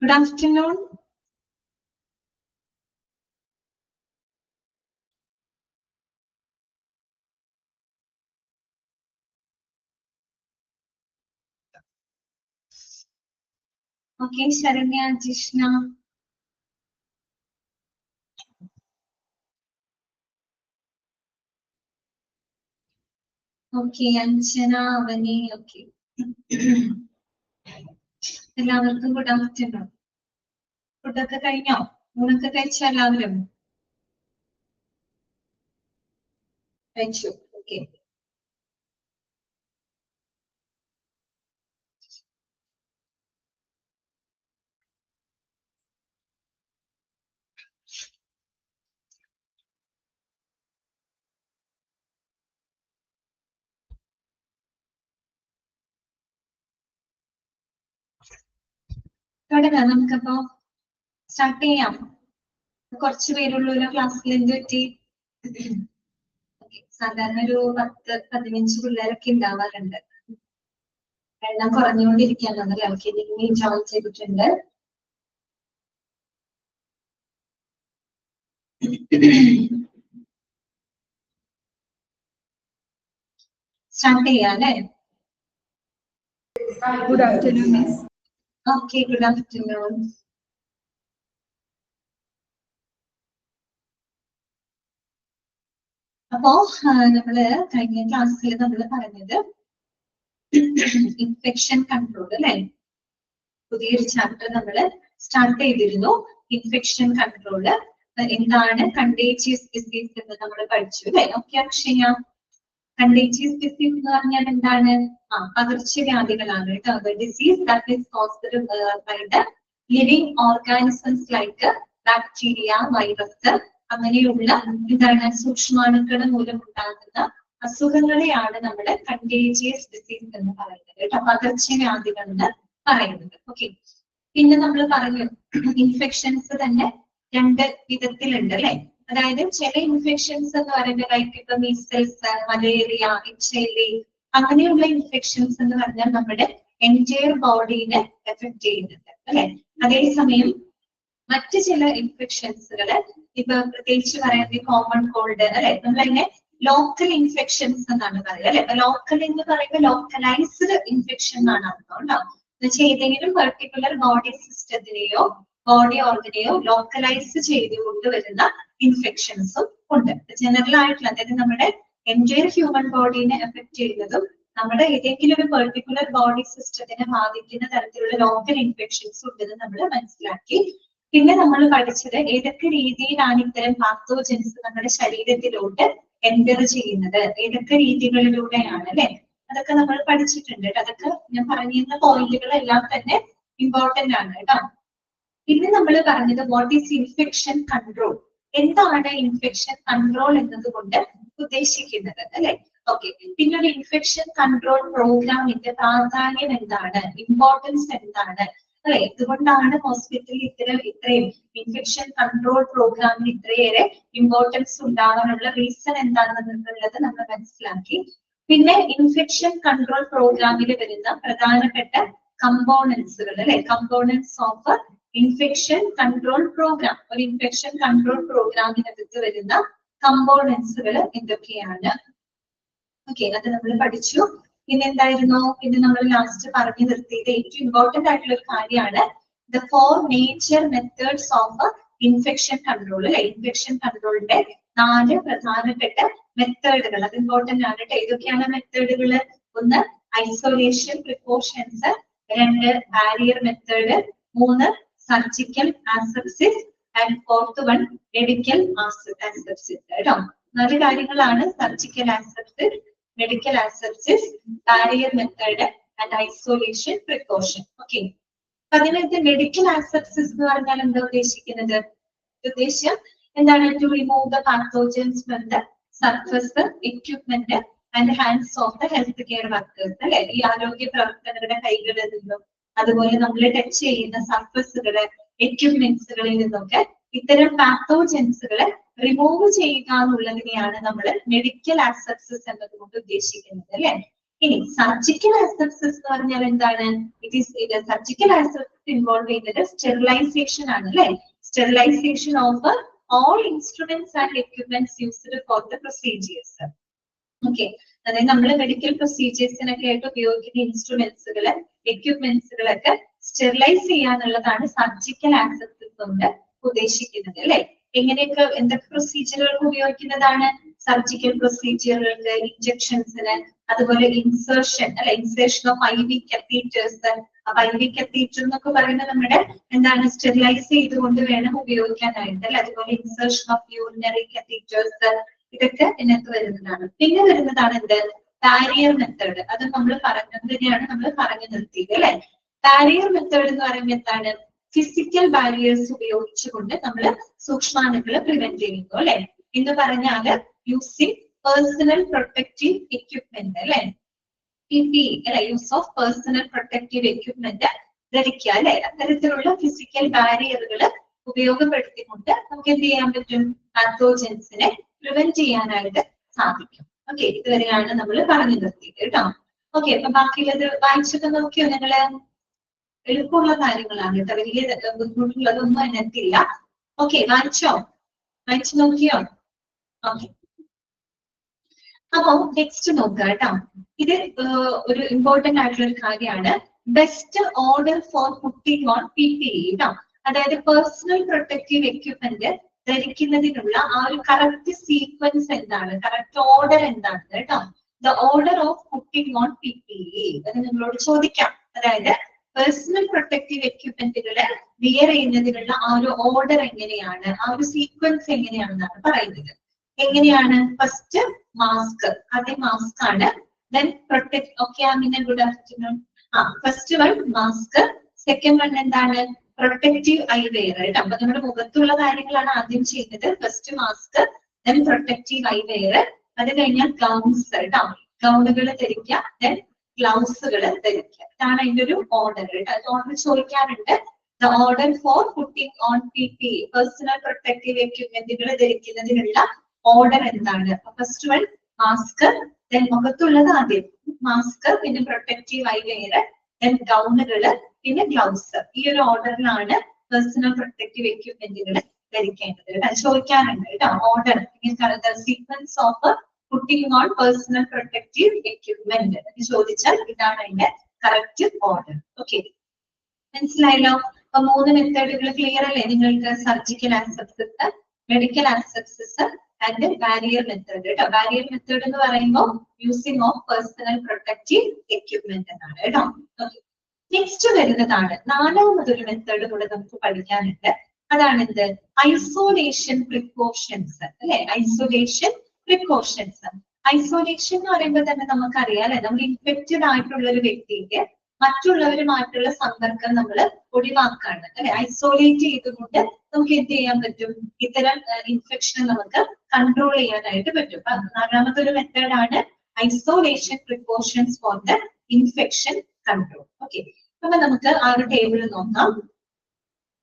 Good afternoon. Okay, Sharanya, Jishna. Okay, Anjana, Avani, okay. എല്ലാവർക്കും good afternoon. ഫുഡൊക്കെ കഴിഞ്ഞോ? ഊണൊക്കെ കഴിച്ചോ എല്ലാവരും? കഴിച്ചു. ഓക്കെ. തുടങ്ങാം നമുക്കപ്പോ സ്റ്റാർട്ട് ചെയ്യാം. കുറച്ച് പേരുള്ള ക്ലാസ്സിൽ എന്ത് പറ്റി? സാധാരണ ഒരു 10-15 പിള്ളേരൊക്കെ ഉണ്ടാവാറുണ്ട്. എണ്ണം കുറഞ്ഞുകൊണ്ടിരിക്കുകയാണ്. LKG ജോയിൻ ചെയ്തിട്ടുണ്ട്. സ്റ്റാർട്ട് ചെയ്യാം അല്ലേ? Good afternoon, Miss. Okay, good afternoon. അപ്പോ നമ്മള് കഴിഞ്ഞ ക്ലാസ്സിൽ നമ്മൾ പറഞ്ഞത് ഇൻഫെക്ഷൻ കൺട്രോൾ അല്ലെ? പുതിയൊരു ചാപ്റ്റർ നമ്മൾ സ്റ്റാർട്ട് ചെയ്തിരുന്നു. ഇൻഫെക്ഷൻ കൺട്രോള് എന്താണ് കണ്ടേജിയസ് ഡിസീസ് എന്ന് നമ്മൾ പഠിച്ചു അല്ലെ? ഓക്കെ അക്ഷയ, കണ്ടേജിയസ് ഡിസീസ് എന്ന് പറഞ്ഞാൽ എന്താണ്? പകർച്ചവ്യാധികളാണ് കേട്ടോ. Disease that is caused by the living organisms like bacteria, virus അങ്ങനെയുള്ള എന്താണ് സൂക്ഷ്മാണുക്കൾ മൂലം ഉണ്ടാകുന്ന അസുഖങ്ങളെയാണ് നമ്മുടെ കണ്ടേജിയസ് ഡിസീസ് എന്ന് പറയുന്നത് കേട്ടോ. പകർച്ചവ്യാധികൾ എന്ന് പറയുന്നത്. ഓക്കെ. പിന്നെ നമ്മൾ പറഞ്ഞു ഇൻഫെക്ഷൻസ് തന്നെ 2 വിധത്തിലുണ്ട് അല്ലെ? അതായത് ചില ഇൻഫെക്ഷൻസ് എന്ന് പറയുന്നത് ലൈക്ക് ഇപ്പൊ മീസൽസ്, മലേറിയ, HIV അങ്ങനെയുള്ള ഇൻഫെക്ഷൻസ് എന്ന് പറഞ്ഞാൽ നമ്മുടെ എൻറ്റയർ ബോഡീനെ എഫക്ട് ചെയ്യുന്നുണ്ട് അല്ലെ? അതേസമയം മറ്റു ചില ഇൻഫെക്ഷൻസുകള് ഇപ്പൊ പ്രത്യേകിച്ച് പറയുന്നത് കോമൺ കോൾഡ് അല്ലെ? നമ്മളതിനെ ലോക്കൽ ഇൻഫെക്ഷൻസ് എന്നാണ് പറയുക അല്ലെ? അപ്പൊ ലോക്കൽ എന്ന് പറയുമ്പോൾ ലോക്കലൈസ്ഡ് ഇൻഫെക്ഷൻ എന്നാണ് അർത്ഥം ഉണ്ടാവും. എന്നുവെച്ചാൽ ഏതെങ്കിലും പെർട്ടിക്കുലർ ബോഡി സിസ്റ്റത്തിനെയോ ബോഡി ഓർഗനെയോ ലോക്കലൈസ് ചെയ്തുകൊണ്ട് വരുന്ന ഇൻഫെക്ഷൻസും ഉണ്ട്. ജനറൽ ആയിട്ടുള്ള, അതായത് നമ്മുടെ എൻറ്റയർ ഹ്യൂമൻ ബോഡീനെ എഫക്ട് ചെയ്യുന്നതും നമ്മുടെ ഏതെങ്കിലും ഒരു പെർട്ടിക്കുലർ ബോഡി സിസ്റ്റത്തിനെ ബാധിക്കുന്ന തരത്തിലുള്ള ലോക്കൽ ഇൻഫെക്ഷൻസ് ഉണ്ടെന്ന് നമ്മൾ മനസ്സിലാക്കി. പിന്നെ നമ്മൾ പഠിച്ചത് ഏതൊക്കെ രീതിയിലാണ് ഇത്തരം പാത്തോജൻസ് നമ്മുടെ ശരീരത്തിലോട്ട് എൻ്റർ ചെയ്യുന്നത്, ഏതൊക്കെ രീതികളിലൂടെയാണ് അല്ലെ? അതൊക്കെ നമ്മൾ പഠിച്ചിട്ടുണ്ട്. അതൊക്കെ ഞാൻ പറഞ്ഞിരുന്ന പോയിന്റുകളെല്ലാം തന്നെ ഇമ്പോർട്ടന്റ് ആണ് കേട്ടോ. പിന്നെ നമ്മൾ പറഞ്ഞത് വാട്ട് ഈസ് ഇൻഫെക്ഷൻ കൺട്രോൾ, എന്താണ് ഇൻഫെക്ഷൻ കൺട്രോൾ എന്നതുകൊണ്ട് ഉദ്ദേശിക്കുന്നത് അല്ലെ? ഓക്കെ. പിന്നെ ഒരു ഇൻഫെക്ഷൻ കൺട്രോൾ പ്രോഗ്രാമിന്റെ പ്രാധാന്യം എന്താണ്, ഇമ്പോർട്ടൻസ് എന്താണ് അല്ലെ? ഇതുകൊണ്ടാണ് ഹോസ്പിറ്റലിൽ ഇത്രയും ഇൻഫെക്ഷൻ കൺട്രോൾ പ്രോഗ്രാമിന് ഇത്രയേറെ ഇമ്പോർട്ടൻസ് ഉണ്ടാകാനുള്ള റീസൺ എന്താണെന്നുള്ളത് നമ്മൾ മനസ്സിലാക്കി. പിന്നെ ഇൻഫെക്ഷൻ കൺട്രോൾ പ്രോഗ്രാമിൽ വരുന്ന പ്രധാനപ്പെട്ട കമ്പോണൻസുകൾ അല്ലെ? Components of infection control programme. ഒരു ഇൻഫെക്ഷൻ കൺട്രോൾ പ്രോഗ്രാമിനകത്ത് വരുന്ന കമ്പോണൻസുകൾ എന്തൊക്കെയാണ്? ഓക്കെ, അത് നമ്മൾ പഠിച്ചു. പിന്നെ എന്തായിരുന്നു? പിന്നെ നമ്മൾ ലാസ്റ്റ് പറഞ്ഞു നിർത്തിയത് ഏറ്റവും ഇമ്പോർട്ടന്റ് ആയിട്ടുള്ള ഒരു കാര്യമാണ് the 4 major methods of infection control അല്ലെ? ഇൻഫെക്ഷൻ കൺട്രോളിന്റെ 4 പ്രധാനപ്പെട്ട മെത്തേഡുകൾ. അത് ഇമ്പോർട്ടന്റ് ആണ് കേട്ടോ. ഏതൊക്കെയാണ് മെത്തേഡുകൾ? 1 isolation precautions, 2 barrier method, 3 surgical asepsis and 4th 1 medical asepsis കേട്ടോ. 4 കാര്യങ്ങളാണ്: surgical asepsis, medical asepsis, barrier method and isolation precaution. Okay. അപ്പൊ അതിനകത്ത് മെഡിക്കൽ ആസെപ്സിസ് എന്ന് പറഞ്ഞാൽ എന്താ ഉദ്ദേശിക്കുന്നത്? ഉദ്ദേശം എന്താണ്? To remove the pathogens from the surface, equipment and hands of the health care workers അല്ലെ? ഈ ആരോഗ്യ പ്രവർത്തകരുടെ കൈകളിൽ നിന്നും അതുപോലെ നമ്മൾ ടച്ച് ചെയ്യുന്ന സർഫസുകള്, എക്യുപ്മെന്റ്സുകളിൽ നിന്നൊക്കെ ഇത്തരം പാത്തോജൻസുകളെ റിമൂവ് ചെയ്യുക എന്നുള്ളതിനെയാണ് നമ്മൾ മെഡിക്കൽ ആസെപ്സിസ് എന്നതുകൊണ്ട് ഉദ്ദേശിക്കുന്നത് അല്ലെ? ഇനി സർജിക്കൽ ആസെപ്സിസ് എന്ന് പറഞ്ഞാൽ എന്താണ്? സർജിക്കൽ ആസെപ്സിസ് ഇൻവോൾവ് ചെയ്യുന്നത് സ്റ്റെറിലൈസേഷൻ ആണ് അല്ലെ. Sterilisation of all instruments and equipments used for the procedures. Okay, അതായത് നമ്മൾ മെഡിക്കൽ പ്രൊസീജിയേഴ്സിനൊക്കെ ആയിട്ട് ഉപയോഗിക്കുന്ന ഇൻസ്ട്രുമെന്റ്സുകള് എക്യുപ്മെന്റ്സുകളൊക്കെ സ്റ്റെറിലൈസ് ചെയ്യാന്നുള്ളതാണ് സർജിക്കൽ ആസെപ്സിസ് കൊണ്ട് ഉദ്ദേശിക്കുന്നത് അല്ലെ. എങ്ങനെയൊക്കെ എന്തൊക്കെ പ്രൊസീജിയറുകൾക്ക് ഉപയോഗിക്കുന്നതാണ്? സർജിക്കൽ പ്രൊസീജിയറുകൾക്ക്, ഇഞ്ചക്ഷൻസിന്, അതുപോലെ ഇൻസേർഷൻ അല്ലെ, ഇൻസേർഷൻ ഓഫ് IV catheters. അപ്പൊ IV catheter എന്നൊക്കെ പറയുന്നത് നമ്മുടെ എന്താണ് സ്റ്റെറിലൈസ് ചെയ്തുകൊണ്ട് വേണം ഉപയോഗിക്കാനായിട്ട് അല്ലെ. അതുപോലെ ഇൻസേർഷൻ ഓഫ് യൂറിനറി catheters ഇതൊക്കെ ഇതിനകത്ത് വരുന്നതാണ്. പിന്നെ വരുന്നതാണ് എന്ത്? Barrier method. അത് നമ്മൾ പറഞ്ഞതിനെയാണ് നമ്മൾ പറഞ്ഞു നിർത്തിയത് അല്ലെ. ബാരിയർ മെത്തേഡ് എന്ന് പറയുമ്പോൾ എന്താണ്? ഫിസിക്കൽ ബാരിയേഴ്സ് ഉപയോഗിച്ചുകൊണ്ട് നമ്മൾ സൂക്ഷ്മാണുക്കളെ പ്രിവെന്റ് ചെയ്യുന്നു അല്ലെ. എന്ന് പറഞ്ഞാല് യൂസിങ് പേഴ്സണൽ പ്രൊട്ടക്റ്റീവ് എക്യുപ്മെന്റ് അല്ലെ, PPE അല്ലെ, use of personal protective equipment ധരിക്കുക അല്ലെ. അത്തരത്തിലുള്ള ഫിസിക്കൽ ബാരിയറുകൾ ഉപയോഗപ്പെടുത്തിക്കൊണ്ട് നമുക്ക് എന്ത് ചെയ്യാൻ പറ്റും? പാത്തോജൻസിനെ പ്രിവെന്റ് ചെയ്യാനായിട്ട് സാധിക്കും. ഓക്കെ, ഇതുവരെയാണ് നമ്മൾ പറഞ്ഞു നിർത്തിയത് കേട്ടോ. ഓക്കെ, അപ്പൊ ബാക്കിയുള്ളത് വായിച്ചൊക്കെ നോക്കിയോ നിങ്ങള്? എളുപ്പമുള്ള കാര്യങ്ങളാണ് കേട്ടോ, വലിയ ബുദ്ധിമുട്ടുള്ളതൊന്നും അതിനകത്തില്ല. ഓക്കെ, വായിച്ചു നോക്കിയോ? ഓക്കെ, അപ്പൊ നെക്സ്റ്റ് നോക്കുക കേട്ടോ. ഇത് ഒരു ഇമ്പോർട്ടന്റ് ആയിട്ടുള്ള ഒരു കാര്യമാണ്. Best order for putting on PPE കേട്ടോ. അതായത് പേഴ്സണൽ പ്രൊട്ടക്റ്റീവ് എക്യുപ്മെന്റ് ധരിക്കുന്നതിനുള്ള ആ ഒരു കറക്റ്റ് സീക്വൻസ് എന്താണ്, കറക്റ്റ് ഓർഡർ എന്താണ് കേട്ടോ. The order of putting on PPE അത് നിങ്ങളോട് ചോദിക്കാം. അതായത് പേഴ്സണൽ പ്രൊട്ടക്റ്റീവ് എക്യുപ്മെന്റുകള് വിയർ ചെയ്യുന്നതിനുള്ള ആ ഒരു ഓർഡർ എങ്ങനെയാണ്, ആ ഒരു സീക്വൻസ് എങ്ങനെയാണെന്നാണ് പറയുന്നത്. എങ്ങനെയാണ്? ഫസ്റ്റ് മാസ്ക്, ആദ്യം മാസ്ക് ആണ്. Then protect. Okay Amina, good afternoon. First one mask, second one എന്താണ്? പ്രൊട്ടക്റ്റീവ് ഐവെയർ കേട്ടോ. അപ്പൊ നമ്മുടെ മുഖത്തുള്ള കാര്യങ്ങളാണ് ആദ്യം ചെയ്യുന്നത്. First mask, then protective eyewear, അത് കഴിഞ്ഞാൽ ഗൗൺസ് കേട്ടോ, ഗൗണുകൾ ധരിക്കുക, ദെൻ ഗ്ലൗസുകൾ ധരിക്കുക. ഇതാണ് അതിന്റെ ഒരു ഓർഡർ കേട്ടോ. ഓർഡർ ചോദിക്കാറുണ്ട്. The order for putting on PPE personal protective എക്യുപ്മെന്റുകൾ ധരിക്കുന്നതിനുള്ള ഓർഡർ എന്താണ്? ഫസ്റ്റ് വൺ മാസ്ക്, ദെൻ മുഖത്തുള്ളത് ആദ്യം മാസ്ക്, പിന്നെ പ്രൊട്ടക്റ്റീവ് ഐവെയർ, ദെൻ ഗൗണുകള്, പിന്നെ ഗ്ലൗസ്. ഈ ഒരു ഓർഡറിലാണ് പേഴ്സണൽ പ്രൊട്ടക്റ്റീവ് എക്യുപ്മെന്റുകൾ ധരിക്കേണ്ടത് കേട്ടോ. ചോദിക്കാറുണ്ട് കേട്ടോ order, sequence of putting on personal protective equipment എന്ന് ചോദിച്ചാൽ ഇതാണ് അതിന്റെ കറക്റ്റ് ഓർഡർ. ഓക്കെ, മനസ്സിലായല്ലോ? അപ്പൊ 3 മെത്തേഡുകൾ ക്ലിയർ അല്ലേ നിങ്ങൾക്ക്? Surgical asepsis, medical asepsis and barrier method കേട്ടോ. ബാരിയർ മെത്തേഡ് എന്ന് പറയുമ്പോൾ using of personal protective equipment എന്നാണ് കേട്ടോ. നെക്സ്റ്റ് വരുന്നതാണ് 4മതൊരു മെത്തേഡ് കൂടെ നമുക്ക് പഠിക്കാനുണ്ട്. അതാണ് എന്ത്? ഐസോലേഷൻ പ്രിക്കോഷൻസ് അല്ലെ. Isolation precautions. ഐസോലേഷൻ എന്ന് പറയുമ്പോൾ തന്നെ നമുക്കറിയാം അല്ലെ, നമ്മൾ ഇൻഫെക്റ്റഡ് ആയിട്ടുള്ള ഒരു വ്യക്തിക്ക് മറ്റുള്ളവരുമായിട്ടുള്ള സമ്പർക്കം നമ്മൾ ഒഴിവാക്കാണ് അല്ലെ. ഐസോലേറ്റ് ചെയ്തുകൊണ്ട് നമുക്ക് എന്ത് ചെയ്യാൻ പറ്റും? ഇത്തരം ഇൻഫെക്ഷൻ നമുക്ക് കൺട്രോൾ ചെയ്യാനായിട്ട് പറ്റും. 4മതൊരു മെത്തേഡാണ് isolation precautions for the infection control. Okay, അപ്പൊ നമുക്ക് ആ ഒരു ടേബിൾ നോക്കാം.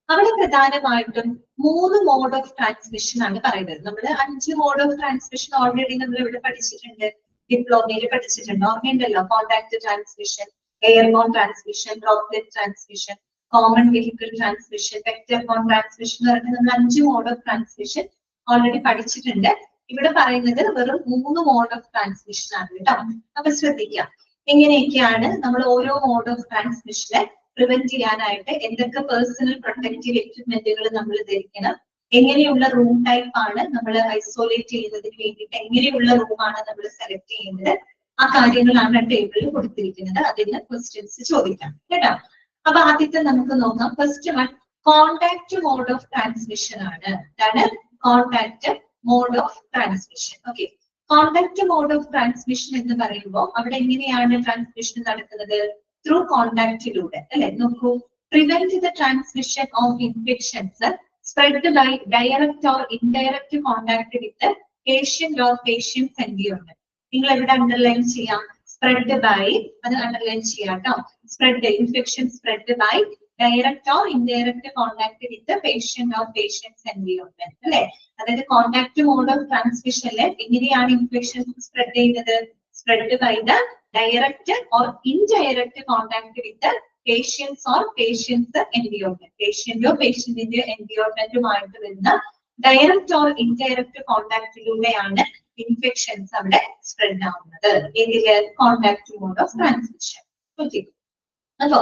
അവിടെ പ്രധാനമായിട്ടും 3 മോഡ് ഓഫ് ട്രാൻസ്മിഷൻ ആണ് പറയുന്നത്. നമ്മൾ 5 മോഡ് ഓഫ് ട്രാൻസ്മിഷൻ ഓൾറെഡി നമ്മൾ ഇവിടെ പഠിച്ചിട്ടുണ്ട്, ഡിപ്ലോമയിൽ പഠിച്ചിട്ടുണ്ട്, ഓർമ്മയുണ്ടല്ലോ. Contact transmission, airborne transmission, droplet transmission, common vehicle transmission, vector bone transmission എന്ന് പറഞ്ഞിട്ട് നമ്മൾ 5 മോഡ് ഓഫ് ട്രാൻസ്മിഷൻ ഓൾറെഡി പഠിച്ചിട്ടുണ്ട്. ഇവിടെ പറയുന്നത് വെറും 3 മോഡ് ഓഫ് ട്രാൻസ്മിഷൻ ആണ് കേട്ടോ. അപ്പൊ ശ്രദ്ധിക്കാം എങ്ങനെയൊക്കെയാണ് നമ്മൾ ഓരോ മോഡ് ഓഫ് ട്രാൻസ്മിഷനെ പ്രിവെന്റ് ചെയ്യാനായിട്ട് എന്തൊക്കെ പേഴ്സണൽ പ്രൊട്ടക്റ്റീവ് എക്യുപ്മെന്റുകൾ നമ്മൾ ധരിക്കണം, എങ്ങനെയുള്ള റൂം ടൈപ്പ് ആണ് നമ്മൾ ഐസോലേറ്റ് ചെയ്യുന്നതിന് വേണ്ടിയിട്ട് എങ്ങനെയുള്ള റൂമാണ് നമ്മൾ സെലക്ട് ചെയ്യുന്നത്, ആ കാര്യങ്ങളാണ് ടേബിളിൽ കൊടുത്തിരിക്കുന്നത്. അതിന് ക്വസ്റ്റ്യൻസ് ചോദിക്കാം കേട്ടോ. അപ്പൊ ആദ്യത്തെ നമുക്ക് നോക്കാം. First one contact mode of transmission ആണ്. അതാണ് contact mode of transmission. Okay, contact mode of transmission എന്ന് പറയുമ്പോൾ അവിടെ എങ്ങനെയാണ് ട്രാൻസ്മിഷൻ നടക്കുന്നത്? ത്രൂ കോണ്ടാക്റ്റിലൂടെ അല്ലെ. നോക്കൂ, prevent the transmission of infections spread by direct or indirect contact with patient or patient's environment. നിങ്ങൾ എവിടെ അണ്ടർലൈൻ ചെയ്യാം? സ്പ്രെഡ് ബൈ, അത് അണ്ടർലൈൻ ചെയ്യാം കേട്ടോ. Spread, infection spread by direct or indirect contact with patient or patient's environment അല്ലെ. അതായത് contact mode of ട്രാൻസ്മിഷനിൽ എങ്ങനെയാണ് ഇൻഫെക്ഷൻ സ്പ്രെഡ് ചെയ്യുന്നത്? spread by the direct or indirect contact with the patients or patient's environment. Patient or patient's environment ആയിട്ട് വരുന്ന direct or indirect കോണ്ടാക്റ്റിലൂടെയാണ് infections അവിടെ spread ആവുന്നത്. ഇതില് contact mode of transmission. Okay, അപ്പോ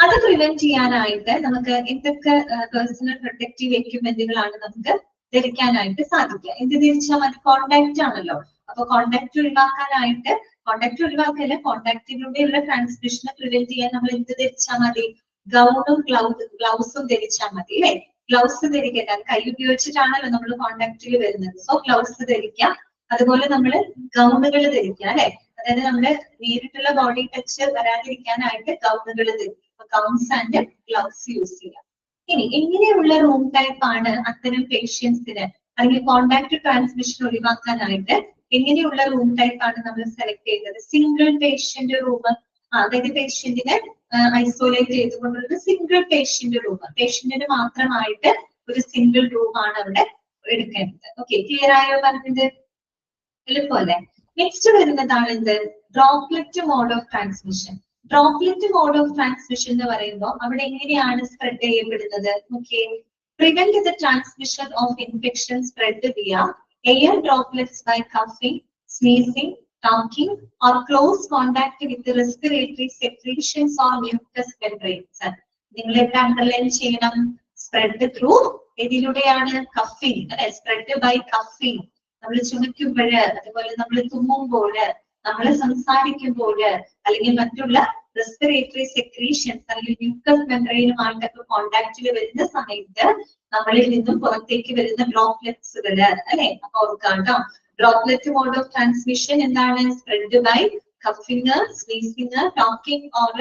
അത് പ്രിവെന്റ് ചെയ്യാനായിട്ട് നമുക്ക് എന്തൊക്കെ പേഴ്സണൽ പ്രൊട്ടക്റ്റീവ് എക്യുപ്മെന്റുകളാണ് നമുക്ക് ധരിക്കാനായിട്ട് സാധിക്കുക? എന്ത് ധരിച്ചാൽ മതി? കോണ്ടാക്ട് ആണല്ലോ. അപ്പൊ കോണ്ടാക്ട് ഒഴിവാക്കാനായിട്ട്, കോണ്ടാക്ട് ഒഴിവാക്കല് കോണ്ടാക്റ്റിലൂടെയുള്ള ട്രാൻസ്മിഷനെ പ്രിവെന്റ് ചെയ്യാൻ നമ്മൾ എന്ത് ധരിച്ചാൽ മതി? ഗൗണും ഗ്ലൗസും ധരിച്ചാൽ മതി അല്ലെ? ഗ്ലൗസ് ധരിക്കാൻ കൈ ഉപയോഗിച്ചിട്ടാണല്ലോ നമ്മൾ കോണ്ടാക്റ്റിൽ വരുന്നത്. സോ ഗ്ലൗസ് ധരിക്കാം. അതുപോലെ നമ്മൾ ഗൗണുകൾ ധരിക്കാം അല്ലെ? അതായത് നമ്മള് നേരിട്ടുള്ള ബോഡി ടച്ച് വരാതിരിക്കാനായിട്ട് ഗൗണുകൾ ധരിക്കും. ഗൗൺസ് ആൻഡ് ഗ്ലൗസ് യൂസ് ചെയ്യാം. ഇനി എങ്ങനെയുള്ള റൂം ടൈപ്പ് ആണ് അത്തരം പേഷ്യൻസിന് അല്ലെങ്കിൽ കോണ്ടാക്ട് ട്രാൻസ്മിഷൻ ഒഴിവാക്കാനായിട്ട് എങ്ങനെയുള്ള റൂം ടൈപ്പ് ആണ് നമ്മൾ സെലക്ട് ചെയ്യുന്നത്? സിംഗിൾ പേഷ്യന്റ് റൂം, അതായത് പേഷ്യന്റിനെ ഐസോലേറ്റ് ചെയ്തുകൊണ്ടുള്ള സിംഗിൾ പേഷ്യന്റ് റൂം, പേഷ്യന്റിന് മാത്രമായിട്ട് ഒരു സിംഗിൾ റൂം ആണ് അവിടെ എടുക്കേണ്ടത്. ഓക്കെ, ക്ലിയർ ആയോ പറഞ്ഞത്? എളുപ്പമല്ലേ? നെക്സ്റ്റ് വരുന്നതാണ് എന്ത്? Droplet mode of transmission. Droplet mode of transmission എന്ന് പറയുമ്പോൾ അവിടെ എങ്ങനെയാണ് സ്പ്രെഡ് ചെയ്യപ്പെടുന്നത്? Okay, prevent the transmission of infection spread via air droplets by coughing, sneezing, talking or close contact with the respiratory secretions or mucous membranes. നിങ്ങളെല്ലാം underline ചെയ്യണം. Spread through ഇതിലൂടെയാണ് coughing, spread by coughing. നമ്മൾ ചുമയ്ക്കുമ്പോഴ്, അതുപോലെ നമ്മൾ തുമ്മുമ്പോഴ്, നമ്മൾ സംസാരിക്കുമ്പോഴ്, അല്ലെങ്കിൽ മറ്റുള്ള respiratory secretions അല്ലെങ്കിൽ മ്യൂക്കസ് മെംബ്രെയിനുമായിട്ടൊക്കെ കോണ്ടാക്റ്റിൽ വരുന്ന സമയത്ത് നമ്മളിൽ നിന്നും പുറത്തേക്ക് വരുന്ന ഡ്രോപ്ലെറ്റ്സുകൾ അല്ലെ? അപ്പൊ ഓർക്കാം കേട്ടോ, ഡ്രോപ്ലെറ്റ് മോഡ് ഓഫ് ട്രാൻസ്മിഷൻ എന്താണ്? Spread by coughing, sneezing, talking or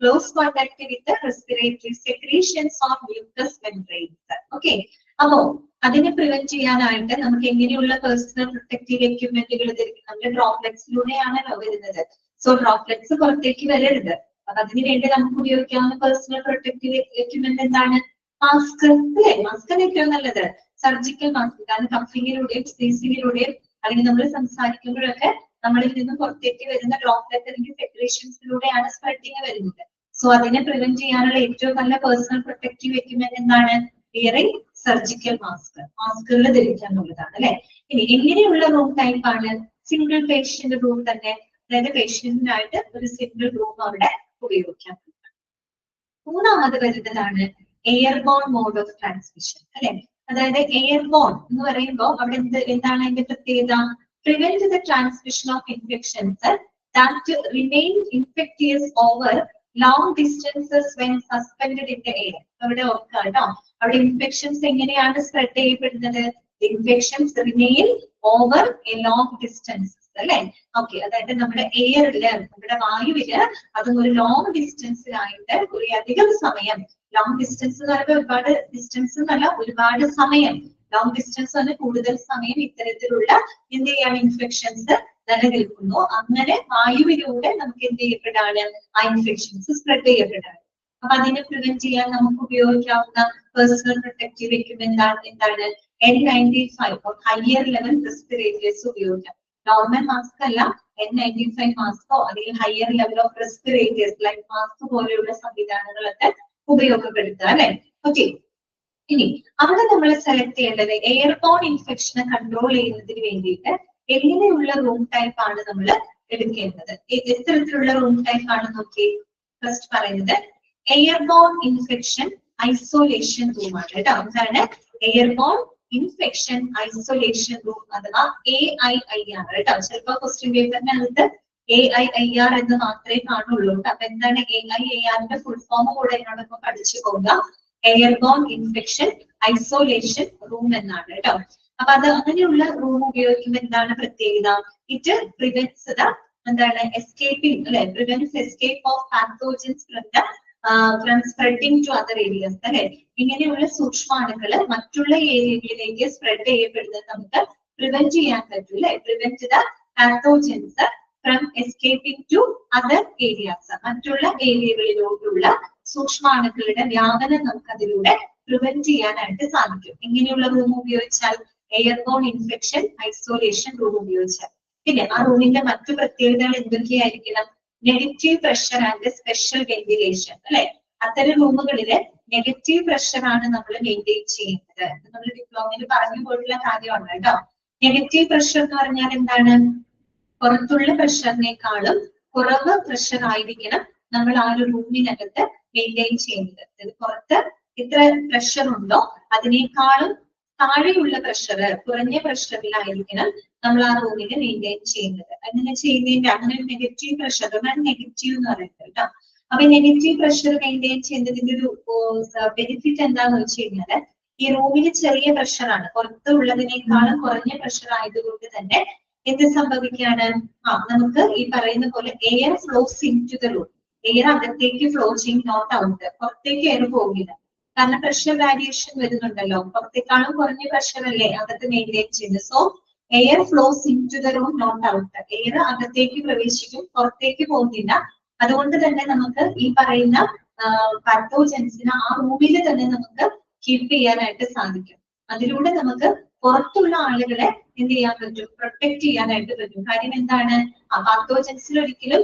close contact with respiratory secretions or mucus membranes. Okay, അപ്പോ അതിനെ പ്രിവെന്റ് ചെയ്യാനായിട്ട് നമുക്ക് എങ്ങനെയുള്ള പേഴ്സണൽ പ്രൊട്ടക്റ്റീവ് എക്യുപ്മെന്റുകൾ ധരിക്കും? നമ്മുടെ ഡ്രോപ്ലെറ്റ്സിലൂടെയാണല്ലോ വരുന്നത്. സോ ഡ്രോപ്ലെറ്റ്സ് പുറത്തേക്ക് വരരുത്. അപ്പൊ അതിനുവേണ്ടി നമുക്ക് ഉപയോഗിക്കാവുന്ന പേഴ്സണൽ പ്രൊട്ടക്റ്റീവ് എക്യുപ്മെന്റ് എന്താണ്? മാസ്ക് അല്ലെ? മാസ്ക് ആണ് ഏറ്റവും നല്ലത്. Surgical mask. കാരണം കഫിങ്ങിലൂടെയും സ്നീസിങ്ങിലൂടെയും അല്ലെങ്കിൽ നമ്മൾ സംസാരിക്കുമ്പോഴൊക്കെ നമ്മളിൽ നിന്നും പുറത്തേക്ക് വരുന്ന ഡ്രോപ്ലെറ്റ് അല്ലെങ്കിൽ സെക്രീഷൻസിലൂടെയാണ് സ്പ്രെഡിങ് വരുന്നത്. സോ അതിനെ പ്രിവെന്റ് ചെയ്യാനുള്ള ഏറ്റവും നല്ല പേഴ്സണൽ പ്രൊട്ടക്റ്റീവ് എക്യുപ്മെന്റ് എന്താണ്? Wearing surgical mask. മാസ്കുകൾ ധരിക്കാനുള്ളതാണ് അല്ലെ? ഇനി എങ്ങനെയുള്ള റൂം ടൈപ്പ് ആണ്? സിംഗിൾ പേഷ്യന്റ് റൂം തന്നെ, അതായത് പേഷ്യന്റിനായിട്ട് ഒരു സിംഗിൾ റൂം അവിടെ ഉപയോഗിക്കാം. മൂന്നാമത് വരുന്നതാണ് എയർബോൺ മോഡ് ഓഫ് ട്രാൻസ്മിഷൻ അല്ലെ? അതായത് എയർബോൺ എന്ന് പറയുമ്പോൾ അവിടെ എന്താണ് അതിന്റെ പ്രത്യേകത? Prevent the transmission of infections that remain infectious over long distances when suspended in the air. അവിടെ ഓർക്കുക കേട്ടോ, അവിടെ ഇൻഫെക്ഷൻസ് എങ്ങനെയാണ് സ്പ്രെഡ് ചെയ്യപ്പെടുന്നത്? Infections remain over a long distance അല്ലെ? ഓക്കെ, അതായത് നമ്മുടെ എയറില്, നമ്മുടെ വായുവില് അതും ഒരു ലോങ് ഡിസ്റ്റൻസിലായിട്ട് കുറെ അധികം സമയം, ലോങ് ഡിസ്റ്റൻസ് എന്ന് പറയുമ്പോൾ ഒരുപാട് ഡിസ്റ്റൻസ് എന്നല്ല, ഒരുപാട് സമയം, ലോങ് ഡിസ്റ്റൻസ് ആണ് കൂടുതൽ സമയം ഇത്തരത്തിലുള്ള എന്ത് ചെയ്യാണ് ഇൻഫെക്ഷൻസ് നിലനിൽക്കുന്നു. അങ്ങനെ വായുവിലൂടെ നമുക്ക് എന്ത് ചെയ്യപ്പെടാണ്? ആ ഇൻഫെക്ഷൻസ് സ്പ്രെഡ് ചെയ്യപ്പെടാണ്. അപ്പൊ അതിനെ പ്രിവെന്റ് ചെയ്യാൻ നമുക്ക് ഉപയോഗിക്കാവുന്ന പേഴ്സണൽ പ്രൊട്ടക്റ്റീവ് എക്യുപ്മെന്റ് എന്താണ്? N95 ഹയർ ലെവൽ റെസ്പിറേറ്റേഴ്സ് ഉപയോഗിക്കാം. നോർമൽ മാസ്ക് അല്ല, N95 മാസ്കോ അല്ലെങ്കിൽ higher level of respirators like mask പോലെയുള്ള സംവിധാനങ്ങളൊക്കെ ഉപയോഗപ്പെടുത്തുക അല്ലെ? ഓക്കെ, ഇനി അവിടെ നമ്മൾ സെലക്ട് ചെയ്യേണ്ടത് എയർബോൺ ഇൻഫെക്ഷനെ കൺട്രോൾ ചെയ്യുന്നതിന് വേണ്ടിയിട്ട് എങ്ങനെയുള്ള റൂം ടൈപ്പ് ആണ് നമ്മൾ എടുക്കേണ്ടത്? എത്തരത്തിലുള്ള റൂം ടൈപ്പ് ആണ് നോക്കി. ഫസ്റ്റ് പറയുന്നത് എയർബോൺ ഇൻഫെക്ഷൻ ഐസൊലേഷൻ റൂം ആണ് കേട്ടോ. എന്താണ് എയർബോൺ ഇൻഫെക്ഷൻ ഐസൊലേഷൻ റൂം അഥവാ AIIR കേട്ടോ. ചിലപ്പോ ക്വസ്റ്റ്യൻ പേപ്പറിന്റെ അകത്ത് AIIR എന്ന് മാത്രമേ കാണുള്ളൂ. അപ്പൊ എന്താണ് AIIRന്റെ ഫുൾ ഫോം കൂടെ എന്നോടൊപ്പം പഠിച്ചു പോകുക. എയർബോൺ ഇൻഫെക്ഷൻ ഐസൊലേഷൻ റൂം എന്നാണ് കേട്ടോ. അപ്പൊ അത് അങ്ങനെയുള്ള റൂം ഉപയോഗിക്കുമ്പോൾ എന്താണ് പ്രത്യേകത? ഇറ്റ് പ്രിവെന്റ്സ് ദ എന്താണ് എസ്കേപ്പിംഗ് അല്ലെ? Prevents escape of pathogens from spreading to other areas അല്ലെ? ഇങ്ങനെയുള്ള സൂക്ഷ്മാണുക്കള് മറ്റുള്ള ഏരിയകളിലേക്ക് സ്പ്രെഡ് ചെയ്യപ്പെടുന്നത് നമുക്ക് പ്രിവെന്റ് ചെയ്യാൻ പറ്റും അല്ലെ? Prevent the pathogens from escaping to other areas. മറ്റുള്ള ഏരിയകളിലോട്ടുള്ള സൂക്ഷ്മാണുക്കളുടെ വ്യാപനം നമുക്ക് അതിലൂടെ പ്രിവെന്റ് ചെയ്യാനായിട്ട് സാധിക്കും. ഇങ്ങനെയുള്ള റൂം ഉപയോഗിച്ചാൽ, എയർബോൺ ഇൻഫെക്ഷൻ ഐസൊലേഷൻ റൂം ഉപയോഗിച്ചാൽ. പിന്നെ ആ റൂമിന്റെ മറ്റു പ്രത്യേകതകൾ എന്തൊക്കെയായിരിക്കണം? Negative pressure and special ventilation അല്ലെ. അത്തരം റൂമുകളില് നെഗറ്റീവ് പ്രഷർ ആണ് നമ്മൾ മെയിൻറ്റെയിൻ ചെയ്യുന്നത്. നമ്മൾ ഡിപ്ലോമയിൽ പറഞ്ഞു പോയിട്ടുള്ള കാര്യമാണ് കേട്ടോ. നെഗറ്റീവ് പ്രഷർ എന്ന് പറഞ്ഞാൽ എന്താണ്? പുറത്തുള്ള പ്രഷറിനേക്കാളും കുറവ് പ്രഷർ ആയിരിക്കണം നമ്മൾ ആ ഒരു റൂമിനകത്ത് മെയിൻറ്റെയിൻ ചെയ്യുന്നത്. അതായത് പുറത്ത് എത്ര പ്രഷർ ഉണ്ടോ അതിനേക്കാളും താഴെയുള്ള പ്രഷർ, കുറഞ്ഞ പ്രഷറിലായിരിക്കണം നമ്മൾ ആ റൂമിൽ മെയിൻറ്റെയിൻ ചെയ്യുന്നത്. അങ്ങനെ ചെയ്യുന്നതിന്റെ അങ്ങനെ നെഗറ്റീവ് പ്രഷർ നെഗറ്റീവ് എന്ന് പറയുന്നത് കേട്ടോ. അപ്പൊ നെഗറ്റീവ് പ്രഷർ മെയിൻറ്റെയിൻ ചെയ്യുന്നതിന്റെ ഒരു ബെനിഫിറ്റ് എന്താന്ന് വെച്ച് കഴിഞ്ഞാല് ഈ റൂമിൽ ചെറിയ പ്രഷറാണ്, പുറത്തുള്ളതിനേക്കാളും കുറഞ്ഞ പ്രഷർ ആയതുകൊണ്ട് തന്നെ എന്ത് സംഭവിക്കാണ്? നമുക്ക് ഈ പറയുന്ന പോലെ air flows into the room. Air അകത്തേക്ക് ഫ്ലോ ചെയ്യും, നോട്ട് ഔട്ട്. പുറത്തേക്ക് എയർ പോകില്ല. കാരണം പ്രഷർ വാരിയേഷൻ വരുന്നുണ്ടല്ലോ. പുറത്തേക്കാളും കുറഞ്ഞ പ്രഷർ അല്ലേ അകത്ത് മെയിൻറ്റെയിൻ ചെയ്യുന്നത്. So air flows into the room, not out. Air അകത്തേക്ക് പ്രവേശിക്കും, പുറത്തേക്ക് പോകുന്നില്ല. അതുകൊണ്ട് തന്നെ നമുക്ക് ഈ പറയുന്ന പാത്തോജൻസിനെ ആ റൂമിൽ തന്നെ നമുക്ക് കീപ്പ് ചെയ്യാനായിട്ട് സാധിക്കും. അതിലൂടെ നമുക്ക് പുറത്തുള്ള ആളുകളെ എന്ത് ചെയ്യാൻ പറ്റും? പ്രൊട്ടക്ട് ചെയ്യാനായിട്ട് പറ്റും. കാര്യം എന്താണ്? പാത്തോജൻസിൽ ഒരിക്കലും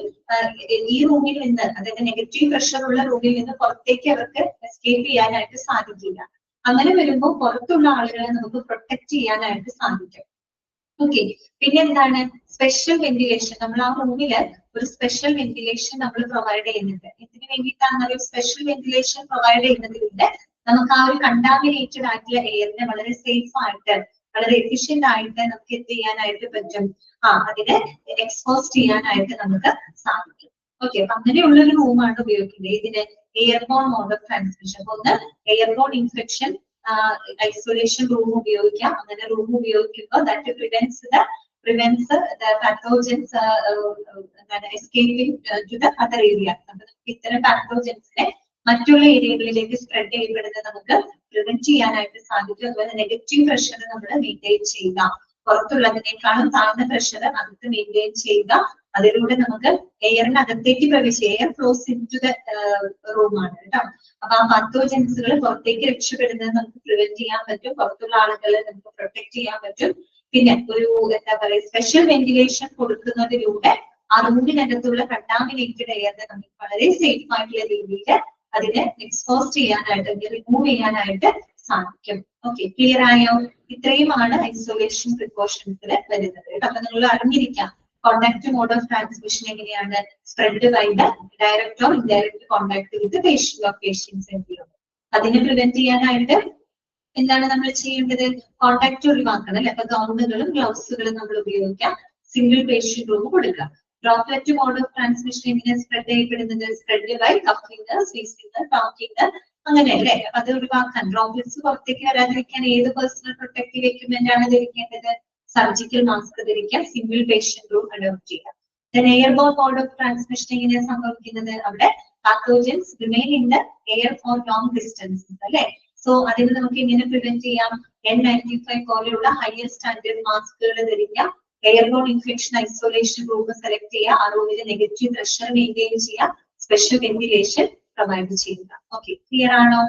ഈ റൂമിൽ നിന്ന്, അതായത് നെഗറ്റീവ് പ്രഷർ ഉള്ള റൂമിൽ നിന്ന് പുറത്തേക്ക് അവർക്ക് എസ്കേപ്പ് ചെയ്യാനായിട്ട് സാധിക്കില്ല. അങ്ങനെ വരുമ്പോൾ പുറത്തുള്ള ആളുകളെ നമുക്ക് പ്രൊട്ടക്ട് ചെയ്യാനായിട്ട് സാധിക്കും. ഓക്കെ. പിന്നെ എന്താണ്? Special ventilation. നമ്മൾ ആ റൂമില് ഒരു സ്പെഷ്യൽ വെന്റിലേഷൻ നമ്മൾ പ്രൊവൈഡ് ചെയ്യുന്നുണ്ട്. ഇതിന് വേണ്ടിയിട്ടാണ് ഒരു സ്പെഷ്യൽ വെന്റിലേഷൻ പ്രൊവൈഡ് ചെയ്യുന്നതിലൂടെ നമുക്ക് ആ ഒരു കണ്ടാമിനേറ്റഡ് ആയിട്ടുള്ള എയറിനെ വളരെ സേഫ് ആയിട്ട്, വളരെ എഫിഷ്യന്റ് ആയിട്ട് നമുക്ക് എന്ത് ചെയ്യാനായിട്ട് പറ്റും? അതിനെ എക്സ്പോസ് ചെയ്യാനായിട്ട് നമുക്ക് സാധിക്കും. ഓക്കെ. അപ്പൊ അങ്ങനെയുള്ള ഒരു റൂമാണ് ഉപയോഗിക്കുന്നത്. ഇതിന് എയർബോൺ മോഡ് ഓഫ് ട്രാൻസ്മിഷൻ. ഒന്ന് എയർബോൺ ഇൻഫെക്ഷൻ ഐസൊലേഷൻ റൂം ഉപയോഗിക്കാം. അങ്ങനെ റൂം ഉപയോഗിക്കുമ്പോൾ that prevents the pathogens escaping to the other area. ഇത്തരം പാത്തോജൻസിനെ മറ്റുള്ള ഏരിയകളിലേക്ക് സ്പ്രെഡ് ചെയ്യപ്പെടുന്നത് നമുക്ക് പ്രിവെന്റ് ചെയ്യാനായിട്ട് സാധിക്കും. അതുപോലെ നെഗറ്റീവ് പ്രഷർ നമ്മൾ മെയിൻറ്റെയിൻ ചെയ്യുക, പുറത്തുള്ളതിനേക്കാളും താഴ്ന്ന പ്രഷർ അകത്ത് മെയിൻറ്റെയിൻ ചെയ്യുക. അതിലൂടെ നമുക്ക് എയറിനകത്തേക്ക് പ്രവേശിക്കുക. Air flows into the റൂമാണ് കേട്ടോ. അപ്പൊ ആ പാത്തോജൻസുകൾ പുറത്തേക്ക് രക്ഷപ്പെടുന്നത് നമുക്ക് പ്രിവെന്റ് ചെയ്യാൻ പറ്റും. പുറത്തുള്ള ആളുകളെ നമുക്ക് പ്രൊട്ടക്ട് ചെയ്യാൻ പറ്റും. പിന്നെ ഒരു എന്താ പറയുക, സ്പെഷ്യൽ വെന്റിലേഷൻ കൊടുക്കുന്നതിലൂടെ ആ റൂമിനകത്തുള്ള കണ്ടാമിനേറ്റഡ് എയറിനെ നമുക്ക് വളരെ സേഫ് ആയിട്ടുള്ള രീതിയിൽ അതിനെ എക്സ്പോസ് ചെയ്യാനായിട്ട്, റിമൂവ് ചെയ്യാനായിട്ട് സാധിക്കും. ഓക്കെ, ക്ലിയർ ആയോ? ഇത്രയുമാണ് ഐസൊലേഷൻ പ്രിക്കോഷൻസിൽ വരുന്നത്. അപ്പൊ നിങ്ങൾ അറിഞ്ഞിരിക്കാം കോണ്ടാക്ട് മോഡ് ഓഫ് ട്രാൻസ്മിഷൻ എങ്ങനെയാണ്? Spread by the direct or indirect contact with patient of patients എന്തെങ്കിലും. അതിനെ പ്രിവെന്റ് ചെയ്യാനായിട്ട് എന്താണ് നമ്മൾ ചെയ്യേണ്ടത്? കോണ്ടാക്ട് ഒഴിവാക്കണം അല്ലെ. അപ്പൊ ഗൗണുകളും ഗ്ലൗസുകളും നമ്മൾ ഉപയോഗിക്കാം. സിംഗിൾ പേഷ്യന്റ് റൂം കൊടുക്കുക. ഡ്രോപ്ലെറ്റ് മോഡ് ഓഫ് ട്രാൻസ്മിഷൻ എങ്ങനെ സ്പ്രെഡ് ചെയ്യപ്പെടുന്നത്? സ്പ്രെഡ് ബൈ കഫിങ്, സ്വീസിങ്, ടോക്കിങ്, അങ്ങനെയല്ലേ. അത് ഒഴിവാക്കാൻ, ഡ്രോപ്ലെറ്റ്സ് പുറത്തേക്ക് വരാതിരിക്കാൻ ഏത് പേഴ്സണൽ പ്രൊട്ടക്റ്റീവ് എക്യുപ്മെന്റ് ആണ് ധരിക്കേണ്ടത്? സർജിക്കൽ മാസ്ക് ധരിക്കുക. സിംഗിൾ പേഷ്യന്റ് റൂം അഡോപ്റ്റ് ചെയ്യുക. എയർബോൺ മോഡ് ഓഫ് ട്രാൻസ്മിഷൻ എങ്ങനെയാണ് സംഭവിക്കുന്നത്? അവിടെ pathogens remain in the air for long distances അല്ലെ. സോ അതിന് നമുക്ക് എങ്ങനെ പ്രിവെന്റ് ചെയ്യാം? N95 പോലെയുള്ള ഹയർ സ്റ്റാൻഡേർഡ് മാസ്കുകൾ ധരിക്കാം. Airborne infection isolation room select ചെയ്യുക. ആ റൂമിൽ നെഗറ്റീവ് പ്രഷർ മെയിൻറ്റെയിൻ ചെയ്യുക. സ്പെഷ്യൽ വെന്റിലേഷൻ പ്രൊവൈഡ് ചെയ്യുക. ഓക്കെ, ക്ലിയർ ആണോ?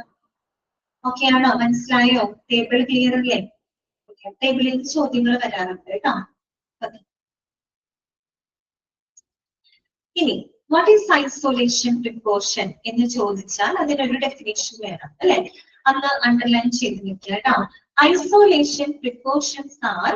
ഓക്കെ ആണോ? മനസ്സിലായോ? ടേബിൾ ക്ലിയർ അല്ലേ? ഓക്കെ, ടേബിളിലേക്ക് ചോദ്യങ്ങൾ വരാറുണ്ട് കേട്ടോ. ഇനി വാട്ട് ഈസ് ഐസൊലേഷൻ പ്രിക്കോഷൻ എന്ന് ചോദിച്ചാൽ അതിനൊരു ഡെഫിനേഷൻ വേണം അല്ലെ. അന്ന് അണ്ടർലൈൻ ചെയ്ത് നിൽക്കുക കേട്ടോ. Isolation precautions are